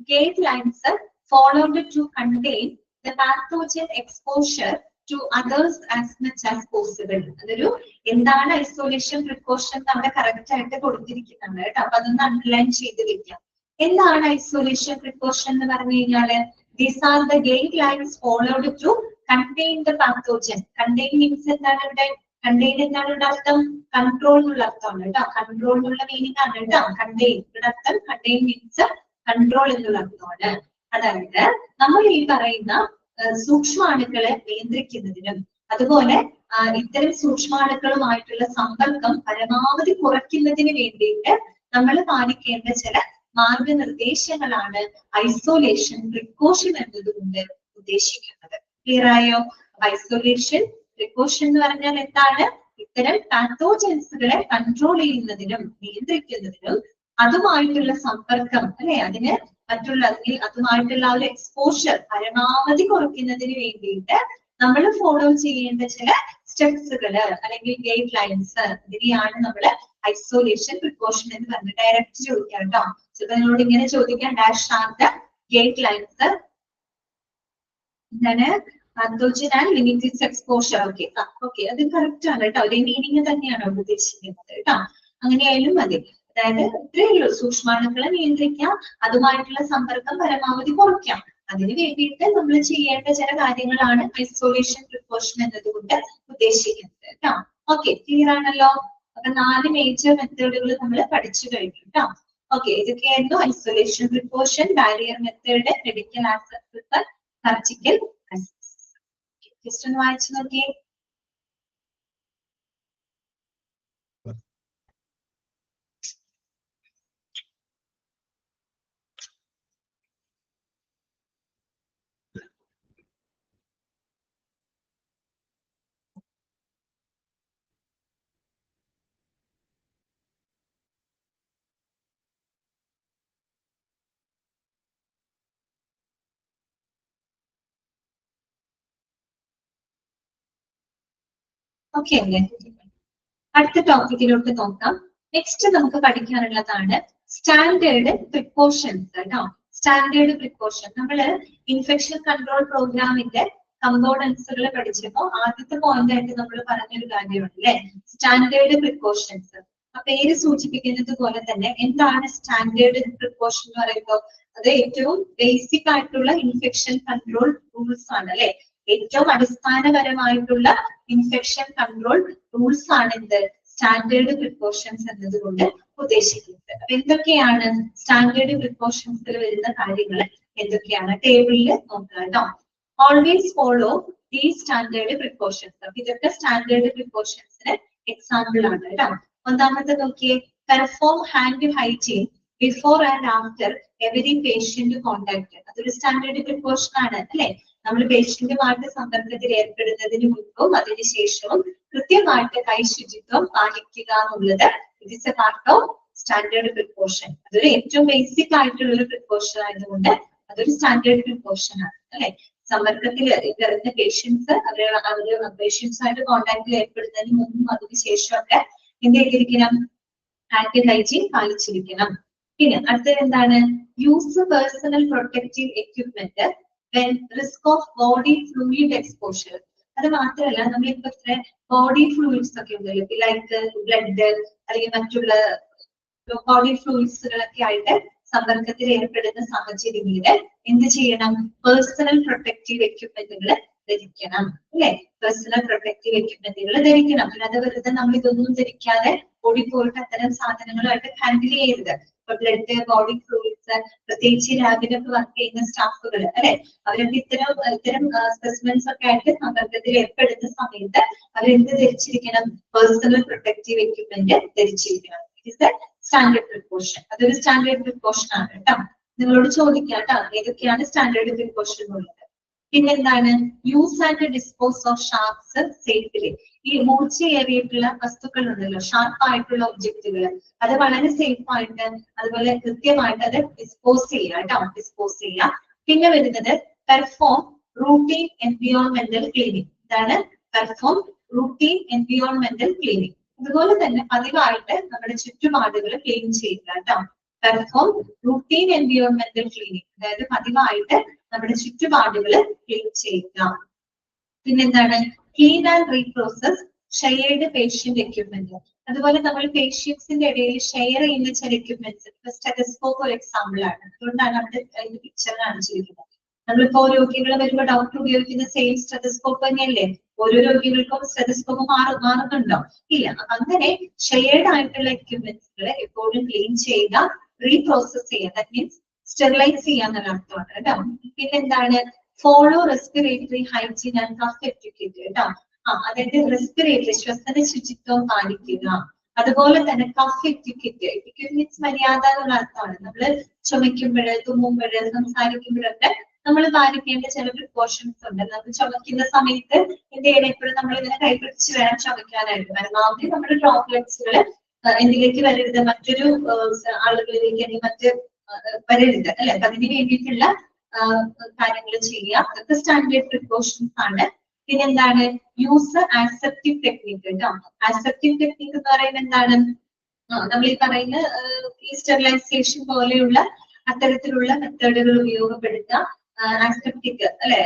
guidelines followed to contain the pathogen exposure to others as much as possible. അതൊരു എന്താണ് ഐസൊലേഷൻ പ്രിക്കോഷൻ അവിടെ കറക്റ്റ് ആയിട്ട് കൊടുത്തിരിക്കുന്നുണ്ട് കേട്ടോ. അപ്പൊ അതൊന്ന് അണ്ടർലൈൻ ചെയ്ത് വെക്കാം. എന്താണ് ഐസൊലേഷൻ പ്രിക്കോഷൻ എന്ന് പറഞ്ഞു കഴിഞ്ഞാല് these are the guidelines followed to contain the pathogen. Contain means എന്താണ് ഇവിടെ? Contain എന്താണ് ഇവിടെ അർത്ഥം? കൺട്രോൾ എന്നുള്ള അർത്ഥമാണ് കേട്ടോ. കൺട്രോൾ എന്നുള്ള മീനിങ് ആണ് കേട്ടോ. കണ്ടെയ്ൻ ഇവിടെ അർത്ഥം contain means കൺട്രോൾ എന്നുള്ള അർത്ഥമാണ്. അതായത് നമ്മൾ ഈ പറയുന്ന സൂക്ഷ്മാണുക്കളെ നിയന്ത്രിക്കുന്നതിനും അതുപോലെ ഇത്തരം സൂക്ഷ്മാണുക്കളുമായിട്ടുള്ള സമ്പർക്കം പരമാവധി കുറയ്ക്കുന്നതിന് വേണ്ടിയിട്ട് നമ്മൾ പാലിക്കേണ്ട ചില മാർഗനിർദ്ദേശങ്ങളാണ് ഐസൊലേഷൻ പ്രിക്കോഷൻ എന്നതുകൊണ്ട് ഉദ്ദേശിക്കുന്നത്. ക്ലിയർ ആയോ? ഐസൊലേഷൻ പ്രിക്കോഷൻ എന്ന് പറഞ്ഞാൽ എന്താണ്? ഇത്തരം പാത്തോജൻസുകളെ കൺട്രോൾ ചെയ്യുന്നതിനും നിയന്ത്രിക്കുന്നതിനും അതുമായിട്ടുള്ള സമ്പർക്കം അല്ലെ, അതിന് മറ്റുള്ള അതുമായിട്ടുള്ള ആ ഒരു എക്സ്പോഷർ പരമാവധി കുറയ്ക്കുന്നതിന് വേണ്ടിയിട്ട് നമ്മൾ ഫോളോ ചെയ്യേണ്ട ചില സ്റ്റെപ്സുകൾ അല്ലെങ്കിൽ ഗൈഡ് ലൈൻസ്, ഇതിനെയാണ് നമ്മൾ ഐസൊലേഷൻ പ്രിക്കോഷൻ എന്ന് പറഞ്ഞ് ഡയറക്റ്റ് ചോദിക്കാം കേട്ടോ. ചിലപ്പോൾ നിങ്ങളോട് ഇങ്ങനെ ചോദിക്കാം, dash are the guidelines, എന്താണ് pathogen and limit its exposure. Okay അത് കറക്റ്റ് ആണ് കേട്ടോ. ഒരേ മീനിങ് തന്നെയാണ് അവിടെ ഉദ്ദേശിക്കുന്നത് കേട്ടോ. അങ്ങനെയായാലും മതി. അതായത് ഇത്രയേ ഉള്ളൂ, സൂക്ഷ്മാണുക്കളെ നിയന്ത്രിക്കാം, അതുമായിട്ടുള്ള സമ്പർക്കം പരമാവധി കുറയ്ക്കാം. അതിന് വേണ്ടിയിട്ട് നമ്മൾ ചെയ്യേണ്ട ചില കാര്യങ്ങളാണ് ഐസൊലേഷൻ പ്രിക്കോഷൻ എന്നതുകൊണ്ട് ഉദ്ദേശിക്കുന്നത് കേട്ടോ. ഓക്കെ, ക്ലിയർ ആണല്ലോ. അപ്പൊ 4 മേജർ മെത്തേഡുകൾ നമ്മൾ പഠിച്ചു കഴിഞ്ഞു കേട്ടോ. ഓക്കെ, ഇതൊക്കെയായിരുന്നു isolation precaution, barrier method, medical access, surgical access. Just ഒന്ന് വായിച്ചു നോക്കിയേ. ഓക്കെ അല്ലേ? അടുത്ത ടോപ്പിക്കിലോട്ട് നോക്കാം. നെക്സ്റ്റ് നമുക്ക് പഠിക്കാനുള്ളതാണ് സ്റ്റാൻഡേർഡ് പ്രിക്കോഷൻസ് കേട്ടോ. സ്റ്റാൻഡേർഡ് പ്രിക്കോഷൻ നമ്മള് ഇൻഫെക്ഷൻ കൺട്രോൾ പ്രോഗ്രാമിന്റെ കമ്പോണൻസുകൾ പഠിച്ചപ്പോ ആദ്യത്തെ പോയിന്റ് ആയിട്ട് നമ്മൾ പറഞ്ഞൊരു കാര്യമാണ് അല്ലെ, സ്റ്റാൻഡേർഡ് പ്രിക്കോഷൻസ്. ആ പേര് സൂചിപ്പിക്കുന്നത് പോലെ തന്നെ എന്താണ് സ്റ്റാൻഡേർഡ് പ്രിക്കോഷൻ എന്ന് പറയുമ്പോൾ അത് ഏറ്റവും ബേസിക് ആയിട്ടുള്ള ഇൻഫെക്ഷൻ കൺട്രോൾ റൂൾസ് ആണ് അല്ലെ. ഏറ്റവും അടിസ്ഥാനപരമായിട്ടുള്ള ഇൻഫെക്ഷൻ കൺട്രോൾ റൂൾസ് ആണ് എന്ത് സ്റ്റാൻഡേർഡ് പ്രിക്കോഷൻസ് എന്നതുകൊണ്ട് ഉദ്ദേശിക്കുന്നത്. അപ്പൊ എന്തൊക്കെയാണ് സ്റ്റാൻഡേർഡ് പ്രിക്കോഷൻസിൽ വരുന്ന കാര്യങ്ങൾ എന്തൊക്കെയാണ് ടേബിളിൽ നോക്കുക കേട്ടോ. ഓൾവേസ് ഫോളോ ഈ സ്റ്റാൻഡേർഡ് പ്രിക്കോഷൻസ്. അപ്പൊ ഇതൊക്കെ സ്റ്റാൻഡേർഡ് പ്രിക്കോഷൻസിന് എക്സാമ്പിൾ ആണ് കേട്ടോ. ഒന്നാമത്തെ നോക്കിയേ, perform hand hygiene before and after every patient contact. അതൊരു സ്റ്റാൻഡേർഡ് പ്രിക്കോഷൻ ആണ് അല്ലെ. നമ്മൾ പേഷ്യന്റുമായിട്ട് സമ്പർക്കത്തിൽ ഏർപ്പെടുന്നതിന് മുൻപും അതിനുശേഷവും കൃത്യമായിട്ട് കൈ ശുചിത്വം പാലിക്കുക എന്നുള്ളത് it is A part of standard precaution. അതൊരു ഏറ്റവും ബേസിക് ആയിട്ടുള്ള ഒരു പ്രിക്കോഷൻ ആയതുകൊണ്ട് അതൊരു സ്റ്റാൻഡേർഡ് പ്രിക്കോഷൻ ആണ് അല്ലെ. സമ്പർക്കത്തിൽ വരുന്ന പേഷ്യൻസ് അവര് പേഷ്യൻസുമായിട്ട് കോണ്ടാക്റ്റിൽ ഏർപ്പെടുന്നതിന് മുമ്പും അതിനുശേഷം ഒക്കെ എന്ത് ചെയ്തിരിക്കണം, ഹാൻഡ് ഹൈജീൻ പാലിച്ചിരിക്കണം. പിന്നെ അടുത്തത് എന്താണ്, use personal protective equipment when risk of body fluid exposure. അത് മാത്രമല്ല നമ്മളിപ്പോ ഇത്ര ബോഡി ഫ്ലൂയിഡ്സ് ഒക്കെ ഉണ്ടല്ലോ, ലൈക്ക് ബ്ലഡ് അല്ലെങ്കിൽ മറ്റുള്ള ബോഡി ഫ്ലൂയിഡ്സുകളൊക്കെ ആയിട്ട് സമ്പർക്കത്തിൽ ഏർപ്പെടുന്ന സാഹചര്യങ്ങളിൽ എന്ത് ചെയ്യണം, പേഴ്സണൽ പ്രൊട്ടക്റ്റീവ് എക്യുപ്മെന്റുകൾ ധരിക്കണം അല്ലെ. പേഴ്സണൽ പ്രൊട്ടക്റ്റീവ് എക്യുപ്മെന്റുകൾ ധരിക്കണം. അല്ലാതെ വെറുതെ നമ്മൾ ഇതൊന്നും ധരിക്കാതെ ഓടിപ്പോയിട്ട് അത്തരം സാധനങ്ങളായിട്ട് ഹാൻഡിൽ ചെയ്യരുത്. ബ്ലഡ്, ബോഡി ഫ്ലൂയിഡ്സ്, പ്രത്യേകിച്ച് ലാബിലൊക്കെ വർക്ക് ചെയ്യുന്ന സ്റ്റാഫുകൾ അല്ലെ, അവരൊക്കെ ഇത്തരം സ്പെസിമെൻസ് ഒക്കെ ആയിട്ട് സമ്പർക്കത്തിൽ ഏർപ്പെടുന്ന സമയത്ത് അവരെന്ത് ധരിച്ചിരിക്കണം, പേഴ്സണൽ പ്രൊട്ടക്റ്റീവ് എക്യുപ്മെന്റ് ധരിച്ചിരിക്കണം. It is a standard precaution. അതൊരു സ്റ്റാൻഡേർഡ് പ്രിക്കോഷൻ ആണ് കേട്ടോ. നിങ്ങളോട് ചോദിക്കാം കേട്ടോ ഏതൊക്കെയാണ് സ്റ്റാൻഡേർഡ് പ്രിക്കോഷൻ ഉള്ളത്. പിന്നെന്താണ്, use and dispose of sharps safely. ഈ മൂർച്ചയേറിയിട്ടുള്ള വസ്തുക്കൾ ഉണ്ടല്ലോ, ഷാർപ്പ് ആയിട്ടുള്ള ഒബ്ജക്റ്റുകൾ, അത് വളരെ സേഫ് ആയിട്ട് അതുപോലെ കൃത്യമായിട്ട് അത് ഡിസ്പോസ് ചെയ്യുക കേട്ടോ, ഡിസ്പോസ് ചെയ്യുക. പിന്നെ വരുന്നത് പെർഫോം റൂട്ടീൻ എൻവിയോൺമെന്റൽ ക്ലീനിങ്. ഇതാണ് പെർഫോം റൂട്ടീൻ എൻവിയോൺമെന്റൽ ക്ലീനിങ്. അതുപോലെ തന്നെ പതിവായിട്ട് നമ്മുടെ ചുറ്റുപാടുകൾ ക്ലീൻ ചെയ്യുക കേട്ടോ. പെർഫോം റൂട്ടീൻ എൻവിയോൺമെന്റൽ ക്ലീനിങ്, അതായത് പതിവായിട്ട് നമ്മുടെ ചുറ്റുപാടുകൾ ക്ലീൻ ചെയ്യുക. പിന്നെന്താണ്, clean and reprocess shared patient equipment. അതുപോലെ നമ്മൾ പേഷ്യൻസിന്റെ ഇടയിൽ ഷെയർ ചെയ്യുന്ന ചില എക്യുപ്മെന്റ്സ്, സ്റ്റെതസ്കോപ്പ് ഒരു എക്സാമ്പിൾ ആണ്. അതുകൊണ്ടാണ് അവിടെ അതിന്റെ പിക്ചർ കാണിച്ചിരിക്കുന്നത്. നമ്മളിപ്പോ രോഗികൾ വരുമ്പോൾ ഡോക്ടർ ഉപയോഗിക്കുന്ന സെയിം സ്റ്റെതസ്കോപ്പ് തന്നെയല്ലേ ഓരോ രോഗികൾക്കും സ്റ്റെതസ്കോപ്പ് മാറുന്നുണ്ടോ? ഇല്ല. അങ്ങനെ ഷെയർഡ് ആയിട്ടുള്ള എക്യുപ്മെന്റ്സുകൾ എപ്പോഴും ക്ലീൻ ചെയ്യുക, റീപ്രോസസ് ചെയ്യുക, ദാറ്റ് മീൻസ് സ്റ്റെറിലൈസ് ചെയ്യാന്നുള്ള അർത്ഥമാണ് കേട്ടോ. പിന്നെന്താണ്, follow respiratory hygiene and cough etiquette കേട്ടോ. അതായത് റെസ്പിറേറ്ററി ശ്വസന ശുചിത്വം പാലിക്കുക. അതുപോലെ തന്നെ കഫ് എറ്റിക്വറ്റ്, എറ്റിക്വറ്റ് മീൻസ് മര്യാദ എന്നുള്ള അർത്ഥമാണ്. നമ്മൾ ചുമയ്ക്കുമ്പോൾ, തുമ്മുമ്പോൾ, സംസാരിക്കുമ്പോഴൊക്കെ നമ്മൾ പാലിക്കേണ്ട ചില പ്രിക്കോഷൻസ് ഉണ്ട്. നമ്മൾ ചുമക്കുന്ന സമയത്ത് എന്ത് ചെയ്യണം, എപ്പോഴും നമ്മൾ ഇതിനെ കൈപിടിച്ച് വേണം ചുമക്കാനായിട്ട്. പരമാവധി നമ്മുടെ ഡ്രോപ്ലെറ്റ്സുകൾ എന്തിലേക്ക് വരരുത്, മറ്റൊരു ആളുകളിലേക്ക് അല്ലെങ്കിൽ മറ്റ് വരരുത് അല്ലെ. അപ്പൊ അതിന് വേണ്ടിയിട്ടുള്ള കാര്യങ്ങൾ ചെയ്യുക. അതൊക്കെ സ്റ്റാൻഡേർഡ് പ്രിക്കോഷൻസ് ആണ്. പിന്നെന്താണ് യൂസ് ആക്സെപ്റ്റീവ് ടെക്നിക്ക് കേട്ടോ. ആക്സെപ്റ്റീവ് ടെക്നിക്ക് എന്ന് പറയുന്നത് എന്താണ്? നമ്മൾ ഈ പറയുന്ന ഈ സ്റ്റെറിലൈസേഷൻ പോലെയുള്ള അത്തരത്തിലുള്ള മെത്തേഡുകൾ ഉപയോഗപ്പെടുത്താം. ആസ്പെപ്റ്റിക് അല്ലെ,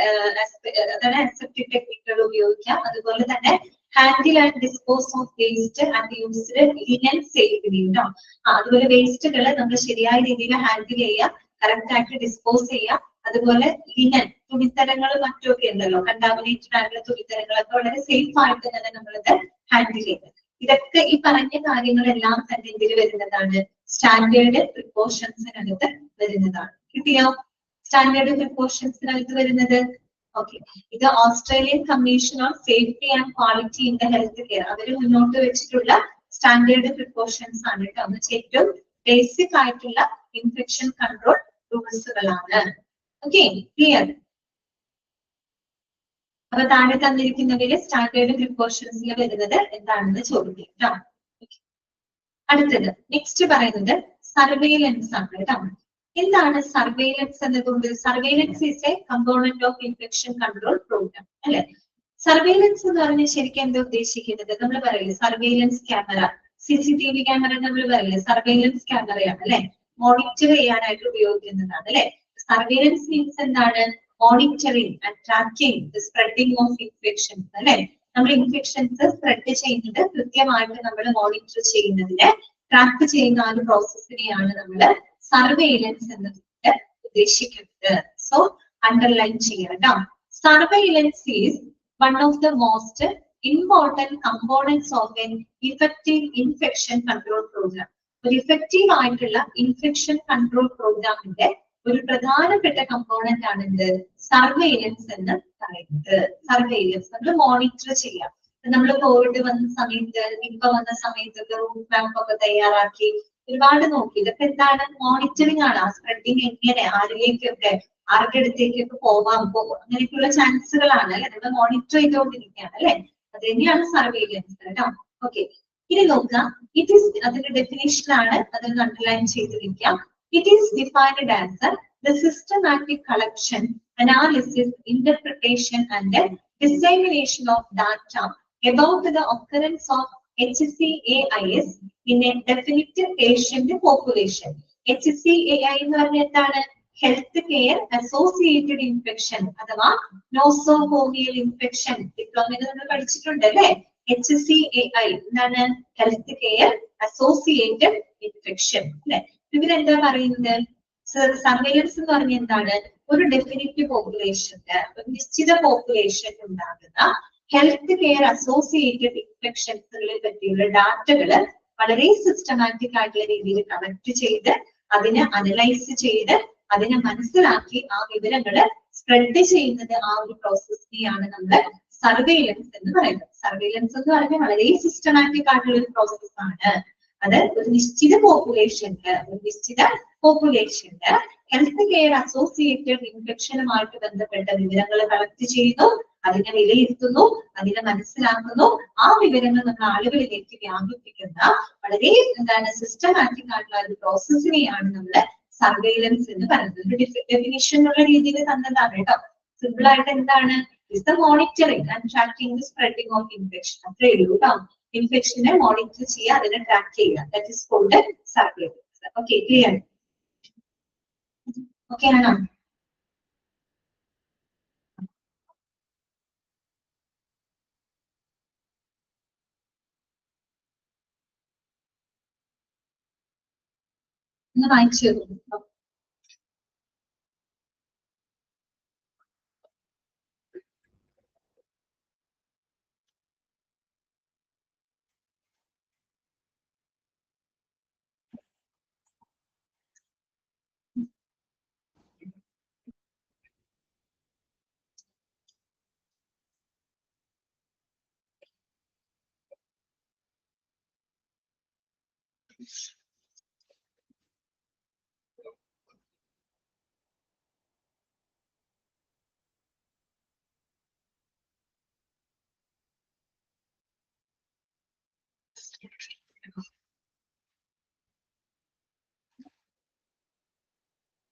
അതാണ് ആസ്പെപ്റ്റിക് ടെക്നിക്കുകൾ ഉപയോഗിക്കാം. അതുപോലെ തന്നെ handle and dispose of waste and used linen safe കേട്ടോ. അതുപോലെ വേസ്റ്റുകൾ നമ്മൾ ശരിയായ രീതിയിൽ ഹാൻഡിൽ ചെയ്യുക, കറക്റ്റ് ആയിട്ട് ഡിസ്പോസ് ചെയ്യുക. അതുപോലെ ലിനൻ തുണിത്തരങ്ങൾ മറ്റൊക്കെ ഉണ്ടല്ലോ, കണ്ടാമിനേറ്റഡ് ആയിട്ടുള്ള തുണിത്തരങ്ങളൊക്കെ വളരെ സേഫ് ആയിട്ട് തന്നെ നമ്മളിത് ഹാൻഡിൽ ചെയ്യുന്നത്. ഇതൊക്കെ ഈ പറഞ്ഞ കാര്യങ്ങളെല്ലാം തന്നെ ഇതിൽ വരുന്നതാണ്, സ്റ്റാൻഡേർഡ് പ്രിക്കോഷൻസിനകത്ത് വരുന്നതാണ്. കിട്ടിയോ? സ്റ്റാൻഡേർഡ് പ്രിക്കോഷൻസിനകത്ത് വരുന്നത്. ഓക്കെ, ഇത് Australian commission on safety and quality in the health care അവർ മുന്നോട്ട് വെച്ചിട്ടുള്ള സ്റ്റാൻഡേർഡ് പ്രിക്കോഷൻസ് ആണ് കേട്ടോ. എന്ന് വെച്ചാൽ ഏറ്റവും ബേസിക് ആയിട്ടുള്ള ഇൻഫെക്ഷൻ കൺട്രോൾ റൂൾസുകളാണ്. Okay, clear? അപ്പൊ താഴെ തന്നിരിക്കുന്നവയില് സ്റ്റാൻഡേർഡ് പ്രിക്കോഷൻസിൽ വരുന്നത് എന്താണെന്ന് ചോദിക്കും കേട്ടോ. അടുത്തത് നെക്സ്റ്റ് പറയുന്നത് സർവെയിലൻസ് ആണ് കേട്ടോ. എന്താണ് സർവെയിലൻസ് എന്നതുകൊണ്ട്? Surveillance is a component of infection control programme അല്ലെ. സർവെയിലൻസ് എന്ന് പറഞ്ഞാൽ ശരിക്കും എന്താ ഉദ്ദേശിക്കുന്നത്? നമ്മൾ പറയില്ലേ സർവെയിലൻസ് ക്യാമറ, CCTV ക്യാമറ നമ്മൾ പറയില്ലേ സർവെയിലൻസ് ക്യാമറയാണ് അല്ലെ, മോണിറ്റർ ചെയ്യാനായിട്ട് ഉപയോഗിക്കുന്നതാണ് അല്ലെ. സർവെയിലൻസ് മീൻസ് എന്താണ്? Monitoring and tracking the spreading of infections അല്ലെ. നമ്മൾ ഇൻഫെക്ഷൻസ് സ്പ്രെഡ് ചെയ്യുന്നത് കൃത്യമായിട്ട് നമ്മൾ മോണിറ്റർ ചെയ്യുന്നതിന്, ട്രാക്ക് ചെയ്യുന്ന ആ ഒരു പ്രോസസ്സിനെയാണ് നമ്മൾ സർവെയിലൻസ് എന്നതുകൊണ്ട് ഉദ്ദേശിക്കുന്നത്. സോ അണ്ടർലൈൻ ചെയ്യണം. Surveillance is one of the most important components of an effective infection control programme. ഒരു ഇഫക്റ്റീവ് ആയിട്ടുള്ള ഇൻഫെക്ഷൻ കൺട്രോൾ പ്രോഗ്രാമിന്റെ ഒരു പ്രധാനപ്പെട്ട കമ്പോണന്റ് ആണ് എന്ത്? സർവെയിലൻസ് എന്ന് പറയുന്നത്. സർവെയിലൻസ് നമ്മൾ മോണിറ്റർ ചെയ്യാം. നമ്മൾ കോവിഡ് വന്ന സമയത്ത്, നിപ്പ വന്ന സമയത്തൊക്കെ റൂട്ട് മാപ്പ് ഒക്കെ തയ്യാറാക്കി ഒരുപാട് നോക്കി. ഇതൊക്കെ എന്താണ്? മോണിറ്ററിംഗ് ആണ്. ആ സ്പ്രെഡിങ് എങ്ങനെ, ആരിലേക്കൊക്കെ, ആരുടെ അടുത്തേക്കൊക്കെ പോവാൻ പോകും, അങ്ങനെയൊക്കെയുള്ള ചാൻസുകളാണ് അല്ലെ, നമ്മൾ മോണിറ്റർ ചെയ്തുകൊണ്ടിരിക്കുകയാണ് അല്ലെ. അത് തന്നെയാണ് സർവെയിലൻസ് കേട്ടോ. ഓക്കെ, ഇനി നോക്കാം. ഇറ്റ് ഈസ്, അതിന്റെ ഡെഫിനേഷനാണ്, അതൊന്ന് underline ചെയ്തിരിക്കാം. It is defined as the systematic collection, analysis, interpretation and dissemination of data about the occurrence of HCAIs in a definite patient population. HCAI എന്ന് പറഞ്ഞാൽ എന്താണ്? ഹെൽത്ത് കെയർ അസോസിയേറ്റഡ് ഇൻഫെക്ഷൻ അഥവാ nosocomial infection. ഡിപ്ലോമയിൽ നമ്മൾ പഠിച്ചിട്ടുണ്ട് അല്ലെ. HCAI എന്താണ്? Health care associated infection അല്ലെ. ഇവരെന്താ പറയുന്നത്? സർവെയിലൻസ് എന്ന് പറഞ്ഞാൽ എന്താണ്? ഒരു ഡെഫിനിറ്റ് പോപ്പുലേഷന്, ഒരു നിശ്ചിത പോപ്പുലേഷൻ ഉണ്ടാകുന്ന ഹെൽത്ത് കെയർ അസോസിയേറ്റഡ് ഇൻഫെക്ഷൻസുകളെ പറ്റിയുള്ള ഡാറ്റകള് വളരെ സിസ്റ്റമാറ്റിക് ആയിട്ടുള്ള രീതിയിൽ കളക്ട് ചെയ്ത്, അതിനെ അനലൈസ് ചെയ്ത്, അതിനെ മനസ്സിലാക്കി ആ വിവരങ്ങള് സ്പ്രെഡ് ചെയ്യുന്നത്, ആ ഒരു പ്രോസസ്സിനെയാണ് നമ്മൾ സർവെയിലൻസ് എന്ന് പറയുന്നത്. സർവെയിലൻസ് എന്ന് പറഞ്ഞാൽ വളരെ സിസ്റ്റമാറ്റിക് ആയിട്ടുള്ള ഒരു പ്രോസസ് ആണ്. അത് ഒരു നിശ്ചിത പോപ്പുലേഷന്റെ ഹെൽത്ത് കെയർ അസോസിയേറ്റഡ് ഇൻഫെക്ഷനുമായിട്ട് ബന്ധപ്പെട്ട വിവരങ്ങൾ കളക്ട് ചെയ്യുന്നു, അതിനെ വിലയിരുത്തുന്നു, അതിനെ മനസ്സിലാക്കുന്നു, ആ വിവരങ്ങൾ നമ്മൾ ആളുകളിലേക്ക് വ്യാപിപ്പിക്കുന്ന വളരെ എന്താണ് സിസ്റ്റമാറ്റിക് ആയിട്ടുള്ള ഒരു പ്രോസസ്സിനെയാണ് നമ്മൾ സർവെയിലൻസ് എന്ന് പറയുന്നത്. ഒരു ഡെഫിനിഷൻ ഉള്ള രീതിയിൽ തന്നതാണ് കേട്ടോ. സിമ്പിൾ ആയിട്ട് എന്താണ്? Is the monitoring and tracking the spreading of infection. അത്രേ ഉള്ളൂ കേട്ടോ. ഇൻഫെക്ഷനെ മോണിറ്റർ ചെയ്യുക, അതിനെ ട്രാക്ക് ചെയ്യുക. That is called surveillance. Okay, clear? Okay ആണോ? ഒന്ന് വായിച്ചു തരുമോ?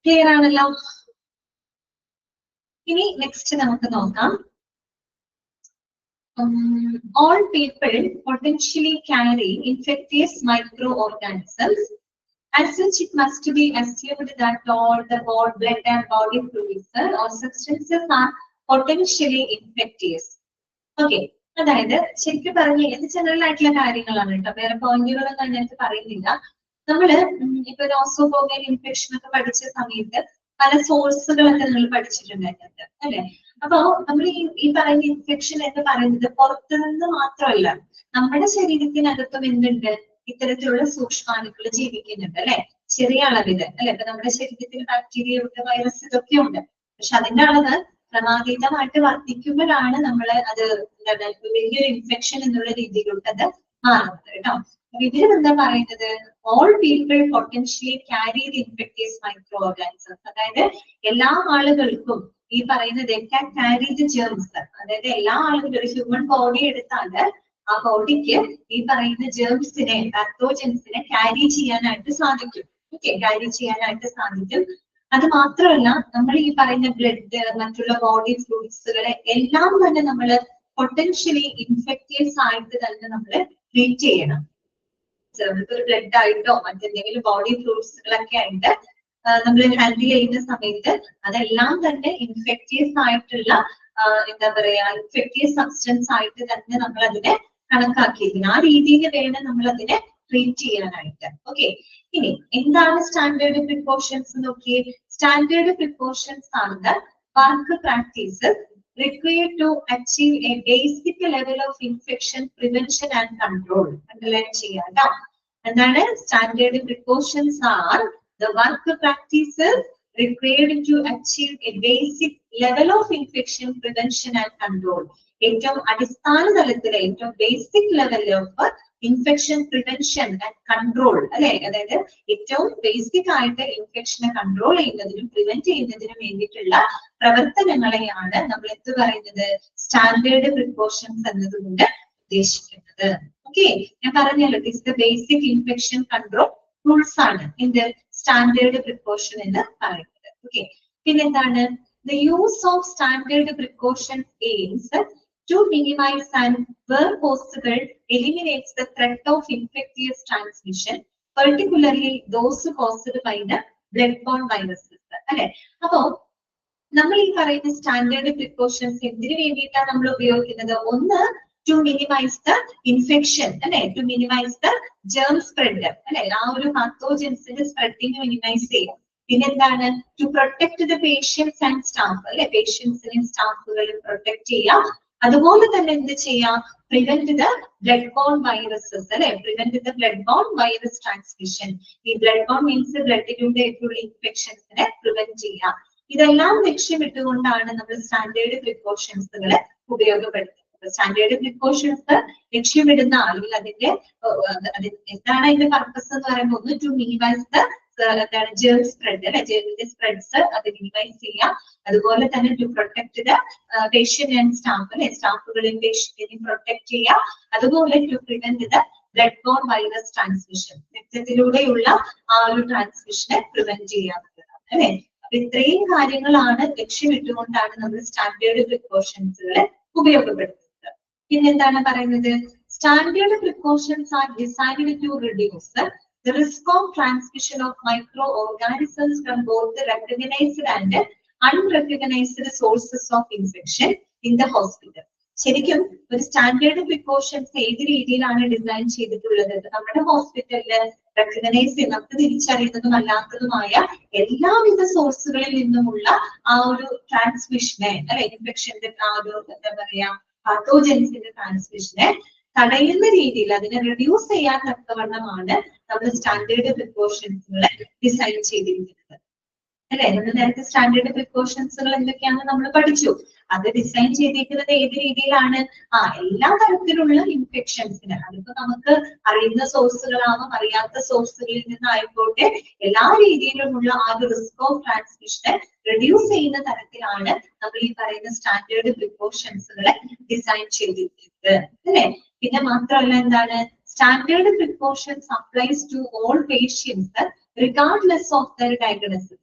ക്ലിയർ ആണല്ലോ. ഇനി നെക്സ്റ്റ് നമുക്ക് നോക്കാം. All people potentially carry infectious microorganisms. As such, it must be assumed that all the blood and body fluids or substances are potentially infectious. Okay. അതായത് ശരിക്കും പറഞ്ഞ ഇത് ജനറൽ ആയിട്ടുള്ള കാര്യങ്ങളാണ് കേട്ടോ, വേറെ പോയിന്റുകളൊന്നും അതിനകത്ത് പറയുന്നില്ല. നമ്മള് ഇപ്പൊ നോസോഫോഗൽ ഇൻഫെക്ഷൻ ഒക്കെ പഠിച്ച സമയത്ത് പല സോഴ്സുകളൊക്കെ നിങ്ങൾ പഠിച്ചിട്ടുണ്ടായിരുന്നത് അല്ലെ. അപ്പൊ നമ്മൾ ഈ പറയുന്ന ഇൻഫെക്ഷൻ എന്ന് പറയുന്നത് പുറത്തുനിന്ന് മാത്രമല്ല, നമ്മുടെ ശരീരത്തിനകത്തും എന്തുണ്ട്, ഇത്തരത്തിലുള്ള സൂക്ഷ്മാണുക്കൾ ജീവിക്കുന്നുണ്ട് അല്ലെ, ചെറിയ അളവില് അല്ലെ. ഇപ്പൊ നമ്മുടെ ശരീരത്തിൽ ബാക്ടീരിയ ഉണ്ട്, വൈറസ് ഇതൊക്കെ ഉണ്ട്. പക്ഷെ അതിന്റെ അളവ് ക്രമാതീതമായിട്ട് വർദ്ധിക്കുമ്പോഴാണ് നമ്മൾ അത് വലിയൊരു ഇൻഫെക്ഷൻ എന്നുള്ള രീതിയിലോട്ട് അത് മാറുന്നത് കേട്ടോ. ഇതിൽ എന്താ പറയുന്നത്, all people potentially carry the infectious microorganisms. അതായത് എല്ലാ ആളുകൾക്കും ഈ പറയുന്നത് ക്യാരി ദി ജേംസ്. അതായത് എല്ലാ ആളുകളും ഒരു ഹ്യൂമൻ ബോഡി എടുത്താല് ആ ബോഡിക്ക് ഈ പറയുന്ന ജേംസിനെ, പാത്തോജൻസിനെ ക്യാരി ചെയ്യാനായിട്ട് സാധിക്കും. ഓക്കെ, ക്യാരി ചെയ്യാനായിട്ട് സാധിക്കും. അത് മാത്രമല്ല, നമ്മൾ ഈ പറയുന്ന ബ്ലഡ്, മറ്റുള്ള ബോഡി ഫ്ലൂയിഡ്സുകളെ എല്ലാം തന്നെ നമ്മൾ പൊട്ടൻഷ്യലി ഇൻഫെക്ടിയസ് ആയിട്ട് തന്നെ നമ്മൾ ട്രീറ്റ് ചെയ്യണം. നമുക്കൊരു ബ്ലഡ് ആയിട്ടോ മറ്റെന്തെങ്കിലും ബോഡി ഫ്ലൂയിഡ്സുകളൊക്കെ ആയിട്ട് നമ്മൾ ഹാൻഡിൽ ചെയ്യുന്ന സമയത്ത് അതെല്ലാം തന്നെ ഇൻഫെക്ടിയസ് ആയിട്ടുള്ള എന്താ പറയാ, ഇൻഫെക്ടിയസ് സബ്സ്റ്റൻസ് ആയിട്ട് തന്നെ നമ്മൾ അതിനെ കണക്കാക്കിയിരിക്കണം. ആ രീതിയിൽ വേണം നമ്മൾ അതിനെ ട്രീറ്റ് ചെയ്യാനായിട്ട്. ഓക്കെ, ഇനി എന്താണ് സ്റ്റാൻഡേർഡ് പ്രിക്കോഷൻസ് നോക്കിയേ. സ്റ്റാൻഡേർഡ് പ്രിക്കോഷൻസ് ആണ് the work practices required to achieve a basic level of infection prevention and control. Underline ചെയ്യാട്ടോ. എന്താണ് standard precautions are the work practices required to achieve a basic level of infection prevention and control. ഏറ്റവും അടിസ്ഥാന തലത്തിലെ ഏറ്റവും basic level of infection prevention and control അല്ലെ. അതായത് ഏറ്റവും basic ആയിട്ട് ഇൻഫെക്ഷനെ കൺട്രോൾ ചെയ്യുന്നതിനും പ്രിവെന്റ് ചെയ്യുന്നതിനും വേണ്ടിയിട്ടുള്ള പ്രവർത്തനങ്ങളെയാണ് നമ്മൾ എന്ത് പറയുന്നത്, സ്റ്റാൻഡേർഡ് പ്രിക്കോഷൻസ് എന്നതുകൊണ്ട് ഉദ്ദേശിക്കുന്നത്. ഓക്കെ, ഞാൻ പറഞ്ഞല്ലോ this the basic infection control rules ആണ് എന്ത് സ്റ്റാൻഡേർഡ് പ്രിക്കോഷൻ എന്ന് പറയുന്നത്. ഓക്കെ, പിന്നെന്താണ്, the use of standard precautions aims to minimize and where possible eliminates the threat of infectious transmission, particularly those caused by the blood-borne viruses. അല്ലെ, അപ്പോ നമ്മൾ ഈ പറയുന്ന സ്റ്റാൻഡേർഡ് പ്രിക്കോഷൻസ് എന്തിനു വേണ്ടിയിട്ടാണ് നമ്മൾ ഉപയോഗിക്കുന്നത്? ഒന്ന്, to minimize the infection അല്ലെ, to minimize the germ spread അല്ലെ, ആ ഒരു പാത്തോജൻസിന്റെ സ്പ്രെഡിങ് മിനിമൈസ് ചെയ്യാം. പിന്നെന്താണ്, to protect the patients and staff അല്ലെ, പേഷ്യൻസിനെയും സ്റ്റാഫുകളെയും പ്രൊട്ടക്ട് ചെയ്യാം. അതുപോലെ തന്നെ എന്ത് ചെയ്യാം, prevent the blood borne viruses അല്ലെ, prevent the blood borne virus transmission. ഈ ബ്ലഡ് ബോൺ മീൻസ് ബ്ലഡിലൂടെ ഉള്ള ഇൻഫെക്ഷൻസിനെ പ്രിവെന്റ് ചെയ്യാം. ഇതെല്ലാം ലക്ഷ്യമിട്ടുകൊണ്ടാണ് നമ്മൾ സ്റ്റാൻഡേർഡ് പ്രിക്കോഷൻസുകളെ ഉപയോഗപ്പെടുത്തുന്നത്. സ്റ്റാൻഡേർഡ് പ്രിക്കോഷൻസ് ലക്ഷ്യമിടുന്ന അല്ലെങ്കിൽ അതിന്റെ എന്താണ് അതിന്റെ പർപ്പസ് എന്ന് പറയുമ്പോൾ, ഒന്ന് to minimise the germ spread അല്ലെ, ജേമിന്റെ സ്പ്രെഡ്സ് അത് മിനിമൈസ് ചെയ്യാം. അതുപോലെ തന്നെ to protect the patient and staff അല്ലെ, സ്റ്റാഫുകളെയും പേഷ്യന്റിനെയും പ്രൊട്ടക്ട് ചെയ്യാം. അതുപോലെ to prevent the blood borne virus transmission, രക്തത്തിലൂടെയുള്ള ആ ഒരു ട്രാൻസ്മിഷനെ പ്രിവെന്റ് ചെയ്യാവുന്നതാണ് അല്ലെ. അപ്പൊ ഇത്രയും കാര്യങ്ങളാണ് ലക്ഷ്യമിട്ടുകൊണ്ടാണ് നമ്മൾ സ്റ്റാൻഡേർഡ് പ്രിക്കോഷൻസുകളെ ഉപയോഗപ്പെടുത്തുന്നത്. പിന്നെന്താണ് പറയുന്നത്, standard precautions are designed to reduce the risk of transmission of microorganisms from both the recognized and unrecognized sources of infection in the hospital. ശരിക്കും ഒരു സ്റ്റാൻഡേർഡ് പ്രിക്കോഷൻസ് ഏത് രീതിയിലാണ് ഡിസൈൻ ചെയ്തിട്ടുള്ളത്? നമ്മുടെ ഹോസ്പിറ്റലില് റെക്കഗ്നൈസ് ചെയ്ത് നമുക്ക് തിരിച്ചറിയുന്നതും അല്ലാത്തതുമായ എല്ലാവിധ സോഴ്സുകളിൽ നിന്നുമുള്ള ആ ഒരു ട്രാൻസ്മിഷനെ അല്ലെ, ഇൻഫെക്ഷന്റെ ആ ഒരു എന്താ പറയാ പാത്തോജൻസിന്റെ ട്രാൻസ്മിഷനെ തടയുന്ന രീതിയിൽ അതിനെ റിഡ്യൂസ് ചെയ്യാൻ തക്കവണ്ണമാണ് നമ്മൾ സ്റ്റാൻഡേർഡ് പ്രിക്കോഷൻസുകളെ ഡിസൈൻ ചെയ്തിരിക്കുന്നത് അല്ലെ. നമ്മൾ നേരത്തെ സ്റ്റാൻഡേർഡ് പ്രിക്കോഷൻസുകൾ എന്തൊക്കെയാണെന്ന് നമ്മൾ പഠിച്ചു. അത് ഡിസൈൻ ചെയ്തിരിക്കുന്നത് ഏത് രീതിയിലാണ്? എല്ലാ തരത്തിലുള്ള ഇൻഫെക്ഷൻസിന്, അതിപ്പോ നമുക്ക് അറിയുന്ന സോഴ്സുകളാവാം, അറിയാത്ത സോഴ്സുകളിൽ നിന്നായിക്കോട്ടെ, എല്ലാ രീതിയിലുമുള്ള ആ ഒരു റിസ്ക് ഓഫ് ട്രാൻസ്മിഷനെ റിഡ്യൂസ് ചെയ്യുന്ന തരത്തിലാണ് നമ്മൾ ഈ പറയുന്ന സ്റ്റാൻഡേർഡ് പ്രിക്കോഷൻസുകളെ ഡിസൈൻ ചെയ്തിരിക്കുന്നത് അല്ലെ. പിന്നെ മാത്രമല്ല എന്താണ്, standard precautions applies to all patients regardless of their diagnosis.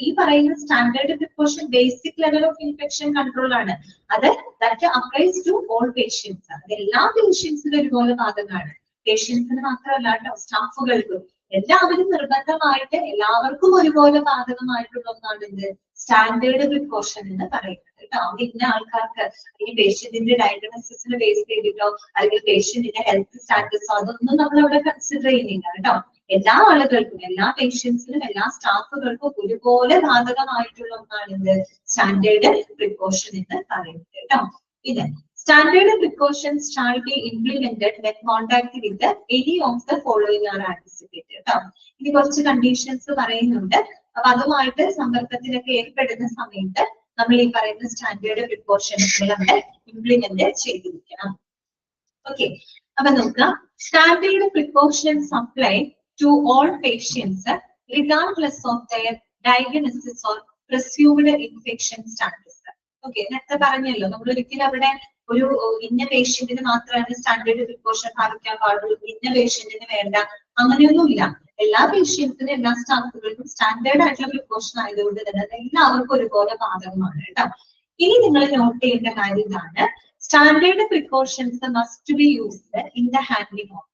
ഈ പറയുന്ന standard precaution basic level of infection control ആണ്. അത് that applies to all patients. അത് എല്ലാ പേഷ്യൻസിനും ഒരുപോലെ ബാധകമാണ്. പേഷ്യൻസിന് മാത്രമല്ല കേട്ടോ, സ്റ്റാഫുകൾക്കും എല്ലാവരും നിർബന്ധമായിട്ട് എല്ലാവർക്കും ഒരുപോലെ ബാധകമായിട്ടുള്ള ഒന്നാണ് ഇത് സ്റ്റാൻഡേർഡ് പ്രിക്കോഷൻ എന്ന് പറയുന്നത് കേട്ടോ. ഇന്ന ആൾക്കാർക്ക് ഈ പേഷ്യന്റിന്റെ ഡയഗ്നോസിസിനെ ബേസ് ചെയ്തിട്ടോ അല്ലെങ്കിൽ പേഷ്യന്റിന്റെ ഹെൽത്ത് സ്റ്റാറ്റസോ അതൊന്നും നമ്മൾ അവിടെ കൺസിഡർ ചെയ്യുന്നില്ല കേട്ടോ. എല്ലാ ആളുകൾക്കും, എല്ലാ പേഷ്യൻസിനും, എല്ലാ സ്റ്റാഫുകൾക്കും ഒരുപോലെ ബാധകമായിട്ടുള്ള ഒന്നാണ് ഇത് സ്റ്റാൻഡേർഡ് പ്രിക്കോഷൻ എന്ന് പറയുന്നത് കേട്ടോ. ഇത് standard precautions shall be implemented when contact with any of the following are anticipated. ഇനി കുറച്ച് കണ്ടീഷൻസ് പറയുന്നുണ്ട്. അപ്പൊ അതുമായിട്ട് സമ്പർക്കത്തിലൊക്കെ ഏർപ്പെടുന്ന സമയത്ത് നമ്മൾ ഈ പറയുന്ന സ്റ്റാൻഡേർഡ് പ്രിക്കോഷൻസ് അവിടെ ഇംപ്ലിമെന്റ് ചെയ്തിരിക്കണം. ഓക്കെ, അപ്പൊ നോക്കാം. Standard precautions apply to all patients regardless of their diagnosis or presumed infection status. Okay, നേരത്തെ പറഞ്ഞല്ലോ നമ്മൾ ഒരിക്കലും അവിടെ ഒരു ഇന്ന പേഷ്യന്റിന് മാത്രമാണ് സ്റ്റാൻഡേർഡ് പ്രിക്കോഷൻ പാലിക്കാൻ പാടുള്ളൂ, ഇന്ന പേഷ്യന്റിന് വേണ്ട, അങ്ങനെയൊന്നുമില്ല. എല്ലാ പേഷ്യൻസിനും എല്ലാ സ്റ്റാഫുകൾക്കും സ്റ്റാൻഡേർഡ് ആയിട്ടുള്ള പ്രിക്കോഷൻ ആയതുകൊണ്ട് തന്നെ അത് എല്ലാവർക്കും ഒരുപോലെ ബാധകമാണ് കേട്ടോ. ഇനി നിങ്ങൾ നോട്ട് ചെയ്യേണ്ട കാര്യം ഇതാണ്, standard precautions must be used in the handling of.